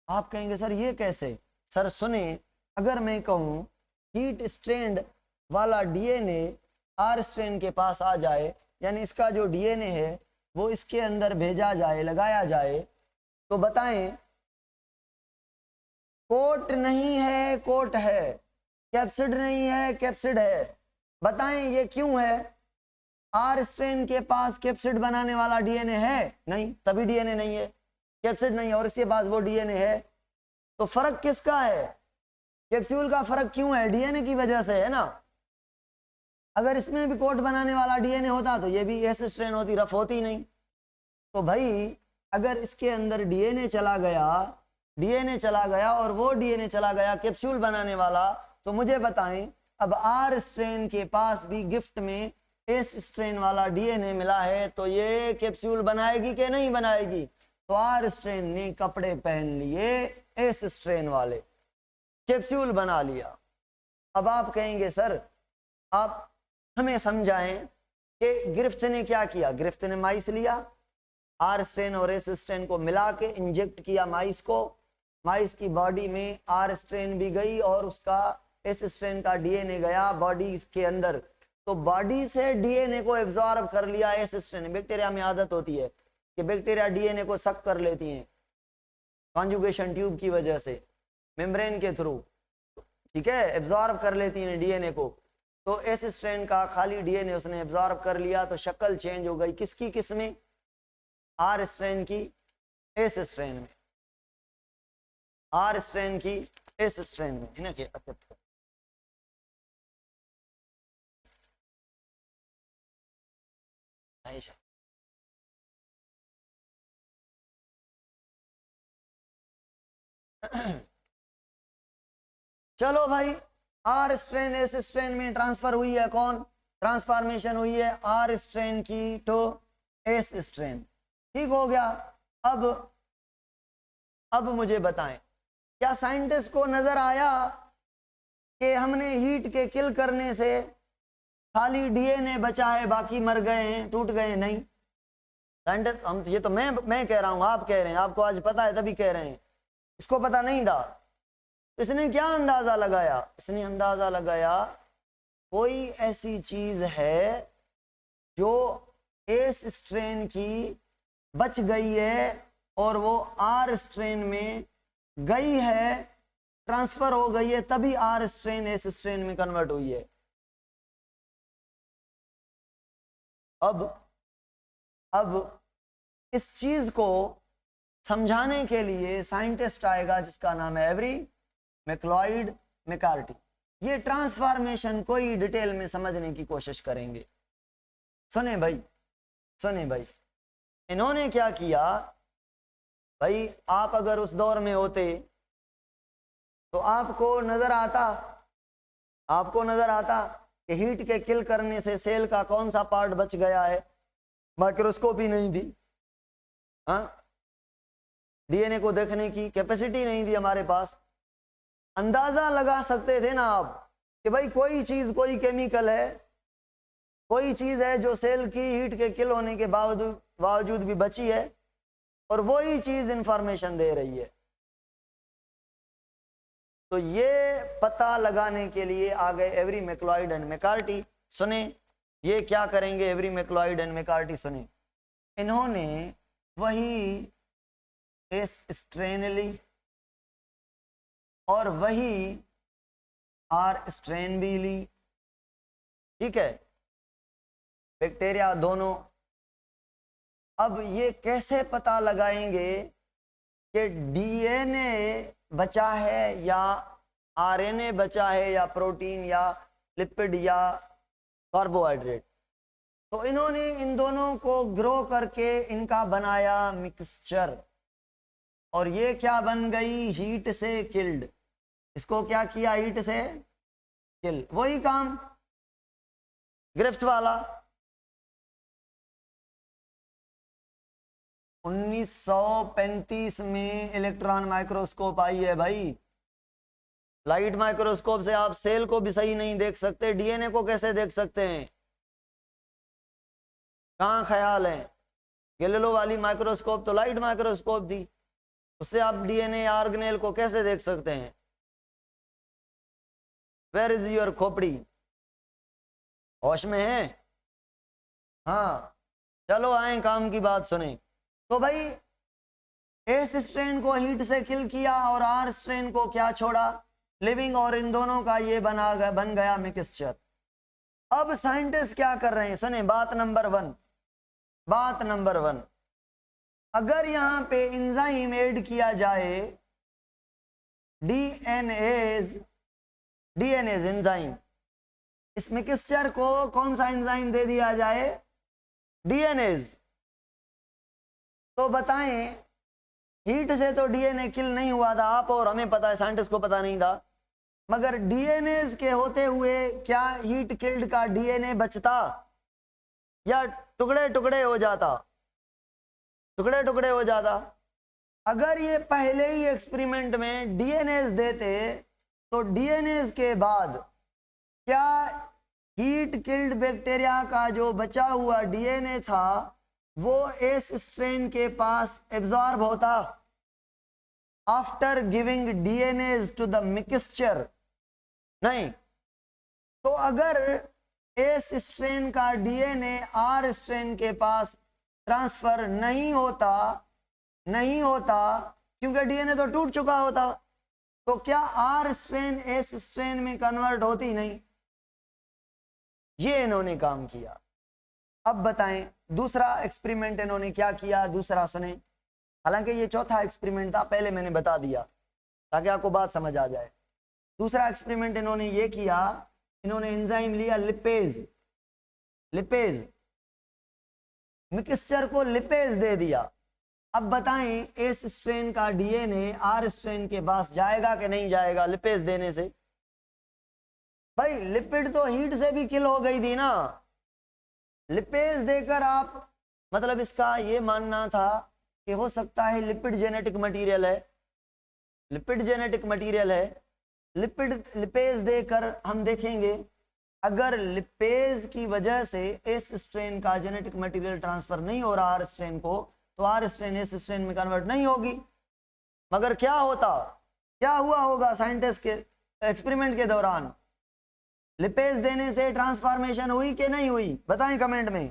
आप कहेंगे सर ये कैसे, सर सुने, अगर मैं कहूं हीट स्ट्रेंड वाला डीएनए आर स्ट्रेन के पास आ जाए, यानी इसका जो डीएनए है वो इसके अंदर भेजा जाए, लगाया जाए, तो बताएं, कोट नहीं है, कोट है, कैप्सिड नहीं है, कैप्सिड है। बताएं ये क्यों है, आर स्ट्रेन के पास कैप्सिड बनाने वाला डीएनए है नहीं, तभी डीएनए नहीं है, कैप्सिड नहीं है, और इसके पास वो डीएनए है। तो फर्क किसका है, कैप्सूल का फर्क क्यों है, डीएनए की वजह से है ना। अगर इसमें भी कोट बनाने वाला डीएनए होता तो ये भी एस स्ट्रेन होती, रफ होती नहीं। तो भाई अगर इसके अंदर डीएनए चला गया और वो डीएनए चला गया कैप्सूल बनाने वाला, तो मुझे बताएं अब आर स्ट्रेन के पास भी गिफ्ट में एस स्ट्रेन वाला डीएनए मिला है, तो ये कैप्सूल बनाएगी कि नहीं बनाएगी। तो आर स्ट्रेन ने कपड़े पहन लिए एस स्ट्रेन वाले, कैप्सूल बना लिया। अब आप कहेंगे सर आप हमें समझाएं कि गिरफ्त ने क्या किया। गिरफ्त ने माइस लिया, आर स्ट्रेन और एस स्ट्रेन को मिला के इंजेक्ट किया माइस को, माइस की बॉडी में आर स्ट्रेन भी गई और उसका एस स्ट्रेन का डीएनए गया बॉडी के अंदर। तो बॉडी से डीएनए को एब्जॉर्ब कर लिया एस स्ट्रेन। बैक्टीरिया में आदत होती है कि बैक्टीरिया डीएनए को सक कर लेती हैं कॉन्जुगेशन ट्यूब की वजह से, मेम्ब्रेन के थ्रू, ठीक है, एब्जॉर्ब कर लेती हैं डीएनए को। तो एस स्ट्रेन का खाली डीएनए उसने एब्जॉर्ब कर लिया, तो शक्ल चेंज हो गई किसकी, किस में, आर स्ट्रेन की एस स्ट्रेन में, आर स्ट्रेन की एस स्ट्रेन में, है ना। अच्छा चलो भाई, आर स्ट्रेन एस स्ट्रेन में ट्रांसफर हुई है, कौन ट्रांसफॉर्मेशन हुई है, आर स्ट्रेन की टू एस स्ट्रेन, ठीक हो गया। अब मुझे बताएं, क्या साइंटिस्ट को नजर आया कि हमने हीट के किल करने से खाली डीएनए बचा है, बाकी मर गए हैं, टूट गए हैं? नहीं, साइंटिस्ट, हम ये तो मैं कह रहा हूं, आप कह रहे हैं, आपको आज पता है तभी कह रहे हैं, इसको पता नहीं था। इसने क्या अंदाजा लगाया, इसने अंदाजा लगाया कोई ऐसी चीज है जो एस स्ट्रेन की बच गई है और वो आर स्ट्रेन में गई है, ट्रांसफर हो गई है, तभी आर स्ट्रेन एस स्ट्रेन में कन्वर्ट हुई है। अब इस चीज को समझाने के लिए साइंटिस्ट आएगा जिसका नाम है एवरी मैक्लॉयड मैकार्टी। ये ट्रांसफॉर्मेशन कोई डिटेल में समझने की कोशिश करेंगे। सुने भाई, इन्होंने क्या किया, भाई आप अगर उस दौर में होते तो आपको नजर आता कि हीट के किल करने से सेल का कौन सा पार्ट बच गया है? माइक्रोस्कोपी नहीं थी, हाँ, डीएनए को देखने की कैपेसिटी नहीं थी हमारे पास। अंदाजा लगा सकते थे ना आप कि भाई कोई चीज, कोई केमिकल है, कोई चीज है जो सेल की हीट के किल होने के बावजूद भी बची है और वही चीज इंफॉर्मेशन दे रही है। तो ये पता लगाने के लिए आ गए एवरी मैक्लॉइड एंड मैकार्टी। सुने ये क्या करेंगे एवरी मैक्लॉइड एंड मैकार्टी, सुने इन्होंने वही एस स्ट्रेनली और वही आर स्ट्रेन भी ली, ठीक है, बैक्टीरिया दोनों। अब ये कैसे पता लगाएंगे कि डीएनए बचा है या आरएनए बचा है या प्रोटीन या लिपिड या कार्बोहाइड्रेट? तो इन्होंने इन दोनों को ग्रो करके इनका बनाया मिक्सचर, और ये क्या बन गई? हीट से किल्ड। इसको क्या किया? हीट से किल। वही काम ग्रिफ्थ वाला। 1935 में इलेक्ट्रॉन माइक्रोस्कोप आई है भाई। लाइट माइक्रोस्कोप से आप सेल को भी सही नहीं देख सकते, डीएनए को कैसे देख सकते हैं? कहाँ ख्याल है? गैलीलियो वाली माइक्रोस्कोप तो लाइट माइक्रोस्कोप थी, उससे आप डीएनए ऑर्गेनेल को कैसे देख सकते हैं? वेयर इज योर खोपड़ी? होश में है? हाँ, चलो आए काम की बात सुने। तो भाई एस स्ट्रेन को हीट से किल किया और आर स्ट्रेन को क्या छोड़ा? लिविंग, और इन दोनों का ये बन गया मिक्सचर। अब साइंटिस्ट क्या कर रहे हैं? सुने बात नंबर वन, अगर यहां पे एंजाइम ऐड किया जाए, डीएनएज एंजाइम, इस मिक्सचर को कौन सा एंजाइम दे दिया जाए? डीएनएज। तो बताएं, हीट से तो डीएनए किल नहीं हुआ था, आप और हमें पता है, साइंटिस्ट को पता नहीं था, मगर डीएनएज के होते हुए क्या हीट किल्ड का डीएनए बचता या टुकड़े टुकड़े हो जाता? अगर ये पहले ही एक्सपेरिमेंट में डीएनएज देते तो डीएनएज के बाद क्या हीट किल्ड बैक्टीरिया का जो बचा हुआ डीएनए था वो एस स्ट्रेन के पास एब्जॉर्ब होता after giving DNAs to the mixture? नहीं। तो अगर एस स्ट्रेन का डीएनए आर स्ट्रेन के पास ट्रांसफर नहीं होता क्योंकि डीएनए तो टूट चुका होता, तो क्या आर स्ट्रेन एस स्ट्रेन में कन्वर्ट होती? नहीं। ये इन्होंने काम किया। अब बताएं दूसरा एक्सपेरिमेंट इन्होंने क्या किया? दूसरा सुने, हालांकि ये चौथा एक्सपेरिमेंट था, पहले मैंने बता दिया ताकि आपको बात समझ आ जाए। दूसरा एक्सपेरिमेंट इन्होंने ये किया, इन्होंने एंजाइम लिया लिपेज, मिक्सचर को लिपेज दे दिया। अब बताएं एस स्ट्रेन का डीएनए आर स्ट्रेन के पास जाएगा कि नहीं जाएगा लिपेज देने से? भाई लिपिड तो हीट से भी किल हो गई थी ना, लिपेज देकर आप, मतलब इसका ये मानना था कि हो सकता है लिपिड जेनेटिक मटेरियल है, लिपेज देकर हम देखेंगे अगर लिपेज की वजह से एस स्ट्रेन का जेनेटिक मटेरियल ट्रांसफर नहीं हो रहा आर स्ट्रेन को, तो आर स्ट्रेन एस स्ट्रेन में कन्वर्ट नहीं होगी। मगर क्या हुआ होगा साइंटिस्ट के एक्सपेरिमेंट के दौरान? लिपेज देने से ट्रांसफॉर्मेशन हुई कि नहीं हुई? बताएं कमेंट में,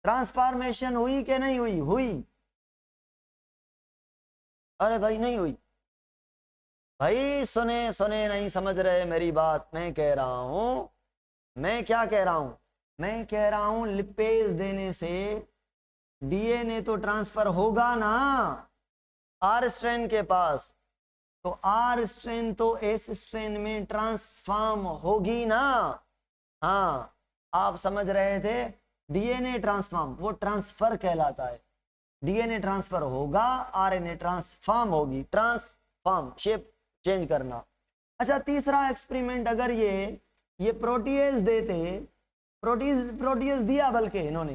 ट्रांसफॉर्मेशन हुई कि नहीं हुई? अरे भाई नहीं हुई। भाई सुने नहीं समझ रहे मेरी बात। मैं क्या कह रहा हूं लिपेज देने से डीएनए तो ट्रांसफर होगा ना आर स्ट्रेन के पास, तो आर स्ट्रेन तो एस स्ट्रेन में ट्रांसफॉर्म होगी ना। हाँ, आप समझ रहे थे, डीएनए ट्रांसफॉर्म वो ट्रांसफर कहलाता है। डीएनए ट्रांसफर होगा, आरएनए ट्रांसफॉर्म होगी, ट्रांसफॉर्म शेप चेंज करना। अच्छा, तीसरा एक्सपेरिमेंट, अगर ये प्रोटीएज देते, प्रोटीएज दिया बल्कि इन्होंने,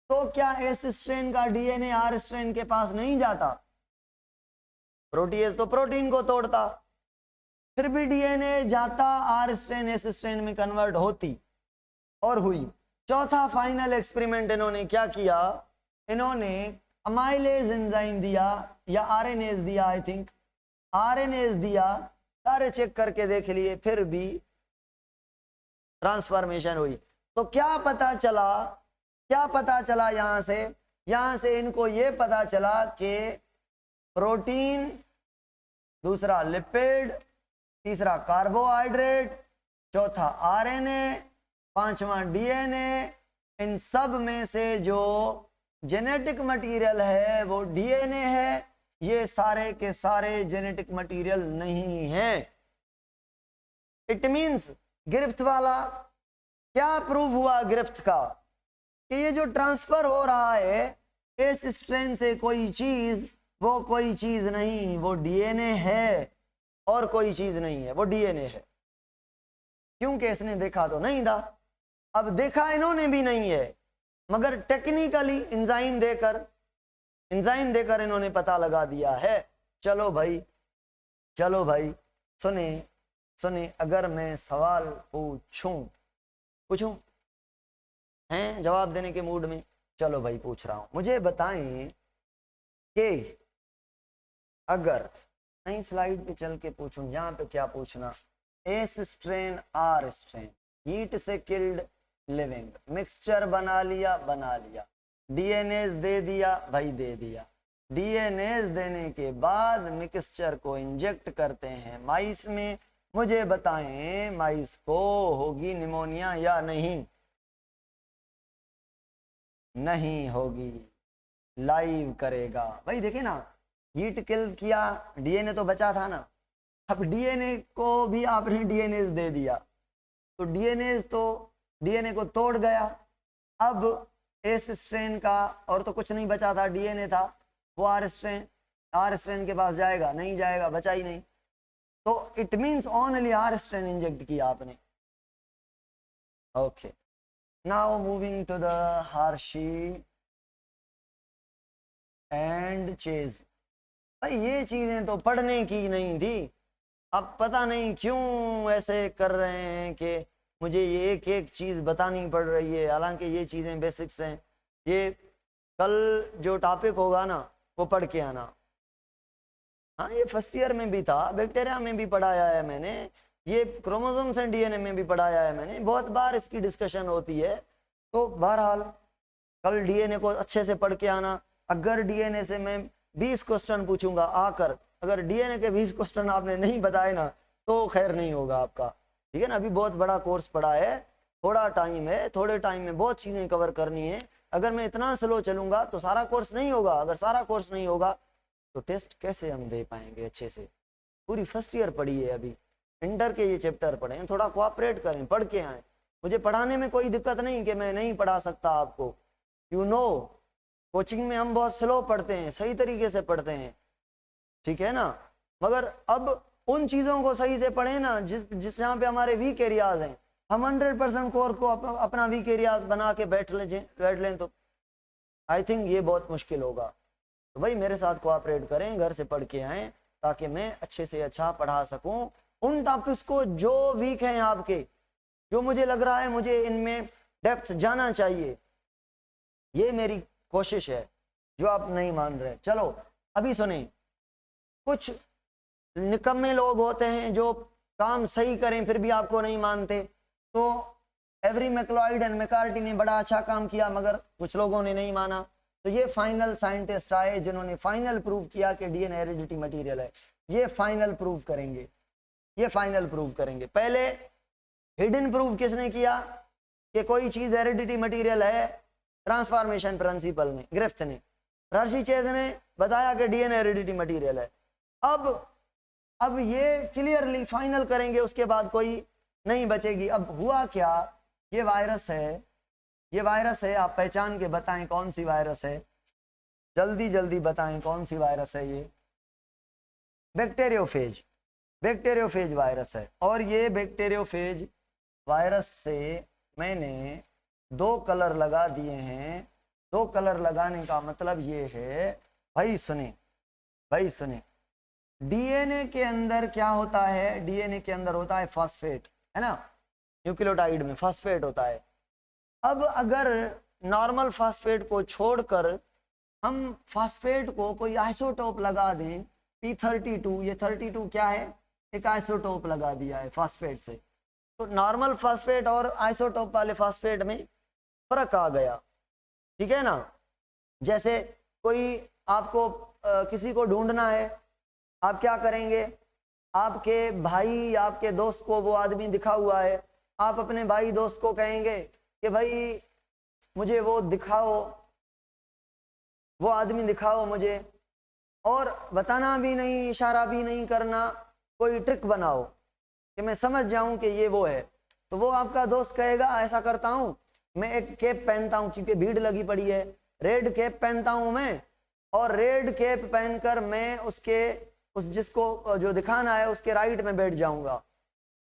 तो क्या एस स्ट्रेन का डीएनए आर स्ट्रेन के पास नहीं जाता? प्रोटीएज तो प्रोटीन को तोड़ता, फिर भी डीएनए जाता, आर स्ट्रेन एस स्ट्रेन में कन्वर्ट होती, और हुई। चौथा फाइनल एक्सपेरिमेंट इन्होंने क्या किया, इन्होंने अमाइलेज एंजाइम दिया या आरएनएज दिया, आई थिंक आरएनएज दिया, सारे चेक करके देख लिए, फिर भी ट्रांसफॉर्मेशन हुई। तो क्या पता चला यहां से इनको ये पता चला कि प्रोटीन, दूसरा लिपिड, तीसरा कार्बोहाइड्रेट, चौथा आरएनए, पांचवा डीएनए, इन सब में से जो जेनेटिक मटेरियल है वो डीएनए है, ये सारे के सारे जेनेटिक मटेरियल नहीं है। इट मींस गिरफ्त वाला क्या प्रूव हुआ गिरफ्त का, कि ये जो ट्रांसफर हो रहा है इस स्ट्रेन से कोई चीज, वो कोई चीज नहीं, वो डीएनए है, और कोई चीज नहीं है, वो डीएनए है। क्योंकि इसने देखा तो नहीं था, अब देखा इन्होंने भी नहीं है, मगर टेक्निकली एंजाइम देकर इन्होंने पता लगा दिया है। चलो भाई सुने, अगर मैं सवाल पूछूं हैं जवाब देने के मूड में, चलो भाई पूछ रहा हूं, मुझे बताएं कि अगर नई स्लाइड पे चल के पूछूं, यहां पे क्या पूछना, S strain R strain, heat से किल्ड लिविंग, मिक्सचर बना लिया, डीएनएज दे दिया भाई, दे दिया। डीएनएज देने के बाद मिक्सचर को इंजेक्ट करते हैं माइस में, मुझे बताएं माइस को होगी निमोनिया या नहीं? नहीं होगी, लाइव करेगा भाई। देखे ना, हीट किल किया, डीएनए तो बचा था ना, अब डीएनए को भी आपने डीएनएज दे दिया, तो डीएनए को तोड़ गया। अब एस स्ट्रेन का और तो कुछ नहीं बचा था, डीएनए था, वो आर स्ट्रेन के पास जाएगा? नहीं जाएगा, बचा ही नहीं। तो it means only R strain inject किया आपने। Okay, now moving to the Hershey and Chase. भाई ये चीजें तो पढ़ने की नहीं थी, अब पता नहीं क्यों ऐसे कर रहे हैं कि मुझे ये एक एक चीज बतानी पड़ रही है, हालांकि ये चीजें बेसिक्स हैं। ये कल जो टॉपिक होगा ना वो पढ़ के आना। हाँ, ये फर्स्ट ईयर में भी था, बैक्टीरिया में भी पढ़ाया है मैंने, ये क्रोमोसोम्स एंड डीएनए में भी पढ़ाया है मैंने, बहुत बार इसकी डिस्कशन होती है। तो बहरहाल कल डीएनए को अच्छे से पढ़ के आना। अगर डीएनए से मैं 20 क्वेश्चन पूछूंगा आकर, अगर डीएनए के 20 क्वेश्चन आपने नहीं बताए ना तो खैर नहीं होगा आपका, ठीक है ना। अभी बहुत बड़ा कोर्स पढ़ा है, थोड़ा टाइम है, थोड़े टाइम में बहुत चीजें कवर करनी है। अगर मैं इतना स्लो चलूंगा तो सारा कोर्स नहीं होगा, अगर सारा कोर्स नहीं होगा तो टेस्ट कैसे हम दे पाएंगे अच्छे से। पूरी फर्स्ट ईयर पढ़ी है, अभी इंटर के ये चैप्टर पढ़े हैं, थोड़ा कोऑपरेट करें, पढ़ के आए। मुझे पढ़ाने में कोई दिक्कत नहीं कि मैं नहीं पढ़ा सकता आपको, यू नो कोचिंग में हम बहुत स्लो पढ़ते हैं, सही तरीके से पढ़ते हैं, ठीक है ना। मगर अब उन चीज़ों को सही से पढ़ें ना जिस जहाँ पे हमारे वीक एरियाज हैं। हम 100% कोर को अपना वीक एरियाज बना के बैठ लें तो आई थिंक ये बहुत मुश्किल होगा। तो भाई मेरे साथ कोऑपरेट करें, घर से पढ़ के आएँ ताकि मैं अच्छे से अच्छा पढ़ा सकूँ उन टॉपिक्स को जो वीक हैं आपके, जो मुझे लग रहा है मुझे इनमें डेप्थ जाना चाहिए, ये मेरी कोशिश है, जो आप नहीं मान रहे। चलो अभी सुने, कुछ निकम्मे लोग होते हैं जो काम सही करें फिर भी आपको नहीं मानते। तो एवरी मैक्लॉइड एंड मैकार्टी ने बड़ा अच्छा काम किया मगर कुछ लोगों ने नहीं माना। तो ये फाइनल साइंटिस्ट आए जिन्होंने फाइनल प्रूव किया कि डीएनए हेरिडिटी मटेरियल है। ये फाइनल प्रूव करेंगे, ये फाइनल प्रूव करेंगे। पहले हिडन प्रूव किसने किया कि कोई चीज हेरिडिटी मटेरियल है? ट्रांसफॉर्मेशन प्रिंसिपल में ग्रिफ्थ ने। हर्शी चेज ने बताया कि डीएनए हेरिडिटी मटेरियल है। अब ये क्लियरली फाइनल करेंगे, उसके बाद कोई नहीं बचेगी। अब हुआ क्या, ये वायरस है, ये वायरस है, आप पहचान के बताएं कौन सी वायरस है। जल्दी जल्दी बताएं कौन सी वायरस है ये? बैक्टीरियोफेज, बैक्टीरियोफेज वायरस है। और ये बैक्टीरियोफेज वायरस से मैंने 2 कलर लगा दिए हैं। 2 कलर लगाने का मतलब ये है, भाई सुने, भाई सुने, डीएनए के अंदर क्या होता है? डीएनए के अंदर होता है फॉस्फेट, है ना, न्यूक्लियोटाइड में फॉस्फेट होता है। अब अगर नॉर्मल फॉस्फेट को छोड़कर हम फॉस्फेट को कोई आइसोटोप लगा दें, P32, ये 32 क्या है? एक आइसोटोप लगा दिया है फॉस्फेट से, तो नॉर्मल फॉस्फेट और आइसोटोप वाले फॉस्फेट में फर्क आ गया, ठीक है ना। जैसे कोई आपको किसी को ढूंढना है, आप क्या करेंगे? आपके भाई या आपके दोस्त को वो आदमी दिखा हुआ है, आप अपने भाई दोस्त को कहेंगे कि भाई मुझे वो दिखाओ, वो आदमी दिखाओ मुझे, और बताना भी नहीं, इशारा भी नहीं करना, कोई ट्रिक बनाओ कि मैं समझ जाऊं कि ये वो है। तो वो आपका दोस्त कहेगा ऐसा करता हूं, मैं एक कैप पहनता हूं क्योंकि भीड़ लगी पड़ी है, रेड कैप पहनता हूं मैं, और रेड कैप पहनकर मैं उस जिसको जो दिखाना है उसके राइट में बैठ जाऊंगा।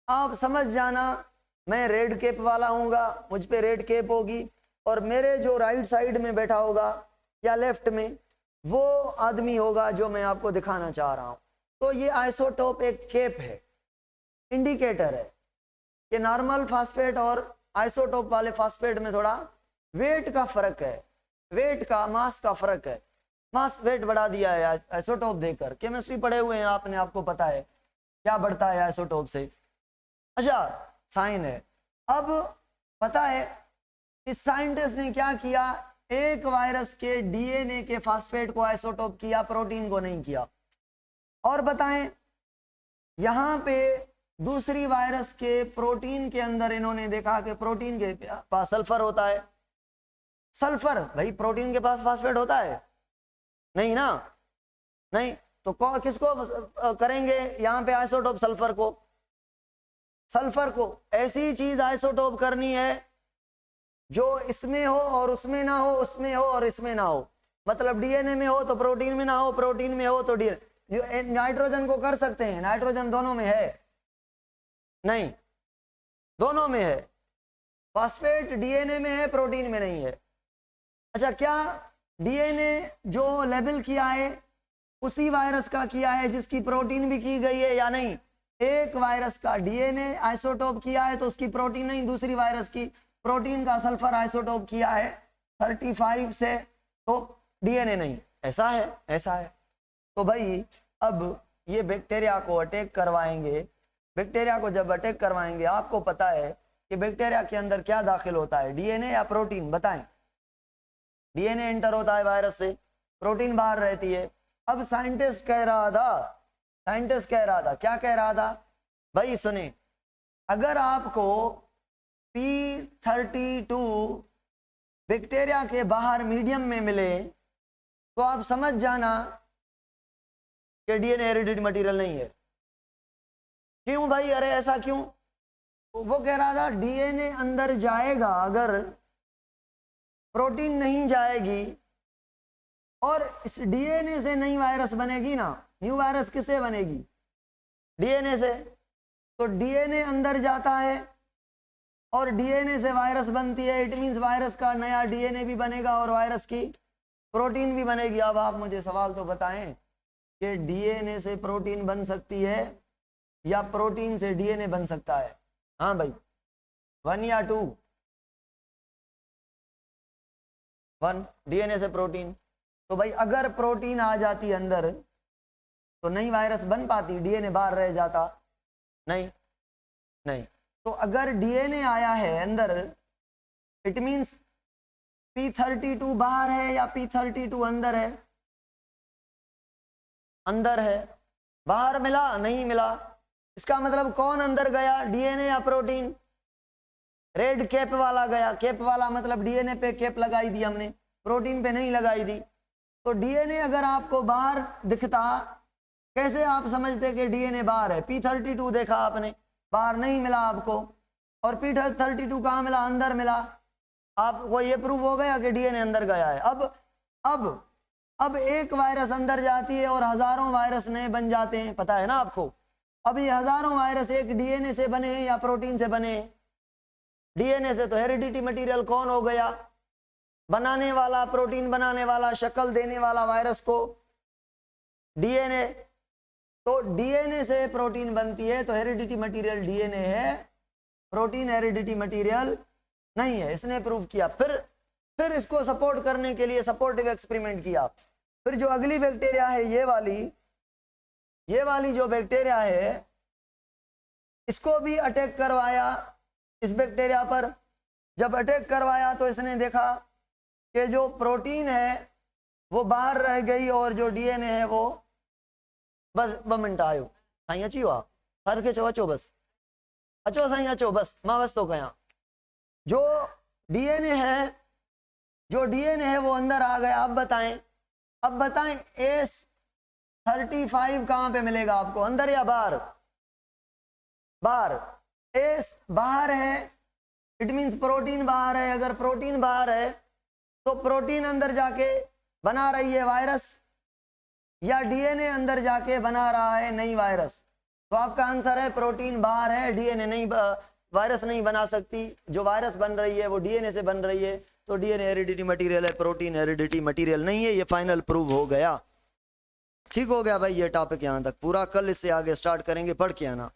आप समझ जाना मैं रेड कैप वाला हूँगा, मुझ पे रेड कैप होगी, और मेरे जो राइट साइड में बैठा होगा या लेफ्ट में वो आदमी होगा जो मैं आपको दिखाना चाह रहा हूँ। तो ये आइसोटोप एक कैप है, इंडिकेटर है कि नॉर्मल फास्फेट और आइसोटोप वाले फास्फेट में थोड़ा वेट का फर्क है, वेट का, मास का फर्क है। मास वेट बढ़ा दिया है आइसोटोप देकर। केमिस्ट्री पढ़े हुए हैं आपने, आपको पता है क्या बढ़ता है आइसोटोप से। अच्छा, साइन है। अब पता है इस साइंटिस्ट ने क्या किया? एक वायरस के डीएनए के फास्फेट को आइसोटोप किया, प्रोटीन को नहीं किया। और बताएं, यहां पे दूसरी वायरस के प्रोटीन के अंदर इन्होंने देखा कि प्रोटीन के पास सल्फर होता है। सल्फर, भाई प्रोटीन के पास फास्फेट होता है? नहीं ना, नहीं। तो किसको करेंगे यहाँ पे आइसोटोप? सल्फर को। सल्फर को ऐसी चीज आइसोटोप करनी है जो इसमें हो और उसमें ना हो, उसमें हो और इसमें ना हो। मतलब डीएनए में हो तो प्रोटीन में ना हो, प्रोटीन में हो तो डीएनए। नाइट्रोजन को कर सकते हैं, नाइट्रोजन दोनों में है? नहीं, दोनों में है। फॉस्फेट डीएनए में है, प्रोटीन में नहीं है। अच्छा, क्या डीएनए जो लेबल किया है उसी वायरस का किया है जिसकी प्रोटीन भी की गई है या नहीं? एक वायरस का डीएनए आइसोटोप किया है तो उसकी प्रोटीन नहीं, दूसरी वायरस की प्रोटीन का सल्फर आइसोटोप किया है 35 से, तो डीएनए नहीं। ऐसा है, ऐसा है। तो भाई अब ये बैक्टीरिया को अटैक करवाएंगे। बैक्टीरिया को जब अटैक करवाएंगे, आपको पता है कि बैक्टीरिया के अंदर क्या दाखिल होता है, डीएनए या प्रोटीन? बताएं। डीएनए एंटर होता है वायरस से, प्रोटीन बाहर रहती है। अब साइंटिस्ट कह रहा था, क्या कह रहा था भाई? सुने, अगर आपको P32 बैक्टीरिया के बाहर मीडियम में मिले तो आप समझ जाना कि डीएनए हेरिडिटी मटेरियल नहीं है। क्यों भाई? अरे ऐसा क्यों? वो कह रहा था डीएनए अंदर जाएगा, अगर प्रोटीन नहीं जाएगी और इस डीएनए से नई वायरस बनेगी ना, न्यू वायरस किससे बनेगी? डीएनए से। तो डीएनए अंदर जाता है और डीएनए से वायरस बनती है, इट मींस वायरस का नया डीएनए भी बनेगा और वायरस की प्रोटीन भी बनेगी। अब आप मुझे सवाल तो बताएं कि डीएनए से प्रोटीन बन सकती है या प्रोटीन से डीएनए बन सकता है? हाँ भाई, 1 या 2? 1, डीएनए से प्रोटीन। तो भाई अगर प्रोटीन आ जाती अंदर तो नई वायरस बन पाती, डीएनए बाहर रह जाता? नहीं, नहीं। तो अगर डीएनए आया है अंदर, इट मींस P32 बाहर है या P32 अंदर है? अंदर है। बाहर मिला? नहीं मिला। इसका मतलब कौन अंदर गया, डीएनए या प्रोटीन? रेड कैप वाला गया। कैप वाला मतलब डीएनए पे कैप लगाई दी हमने, प्रोटीन पे नहीं लगाई दी। तो डीएनए अगर आपको बाहर दिखता, कैसे आप समझते कि डीएनए बाहर है? P32 देखा आपने, बाहर नहीं मिला आपको, और P32 कहाँ मिला? अंदर मिला। आपको ये प्रूव हो गया कि डीएनए अंदर गया है। अब अब एक वायरस अंदर जाती है और हजारों वायरस नए बन जाते हैं, पता है ना आपको। अब ये हजारों वायरस एक डीएनए से बने हैं या प्रोटीन से बने हैं? डीएनए से तो हेरिडिटी मटेरियल कौन हो गया, बनाने वाला, प्रोटीन बनाने वाला, शक्ल देने वाला वायरस को डीएनए। तो डीएनए से प्रोटीन बनती है तो हेरिडिटी मटेरियल डीएनए है, प्रोटीन हेरिडिटी मटेरियल नहीं है। इसने प्रूव किया। फिर इसको सपोर्ट करने के लिए सपोर्टिव एक्सपेरिमेंट किया। फिर जो अगली बैक्टीरिया है ये वाली जो बैक्टीरिया है, इसको भी अटैक करवाया इस बैक्टीरिया पर। जब अटैक करवाया तो इसने देखा कि जो प्रोटीन है वो बाहर रह गई और जो डीएनए है वो बस 2 मिनट आयो साईं अची वा सर के चो अचो बस अचो साईं अचो बस मां बस तो कया। जो डीएनए है वो अंदर आ गया। अब बताएं S35 कहां पे मिलेगा आपको, अंदर या बाहर? बाहर। S बाहर है, इट मींस प्रोटीन बाहर है। अगर प्रोटीन बाहर है तो प्रोटीन अंदर जाके बना रही है वायरस, या डीएनए अंदर जाके बना रहा है नई वायरस? तो आपका आंसर है प्रोटीन बाहर है, डीएनए नहीं, वायरस नहीं बना सकती। जो वायरस बन रही है वो डीएनए से बन रही है, तो डीएनए हेरिडिटी मटेरियल है, प्रोटीन हेरिडिटी मटेरियल नहीं है। ये फाइनल प्रूव हो गया। ठीक हो गया भाई ये टॉपिक यहाँ तक पूरा। कल इससे आगे स्टार्ट करेंगे। पढ़ के आना।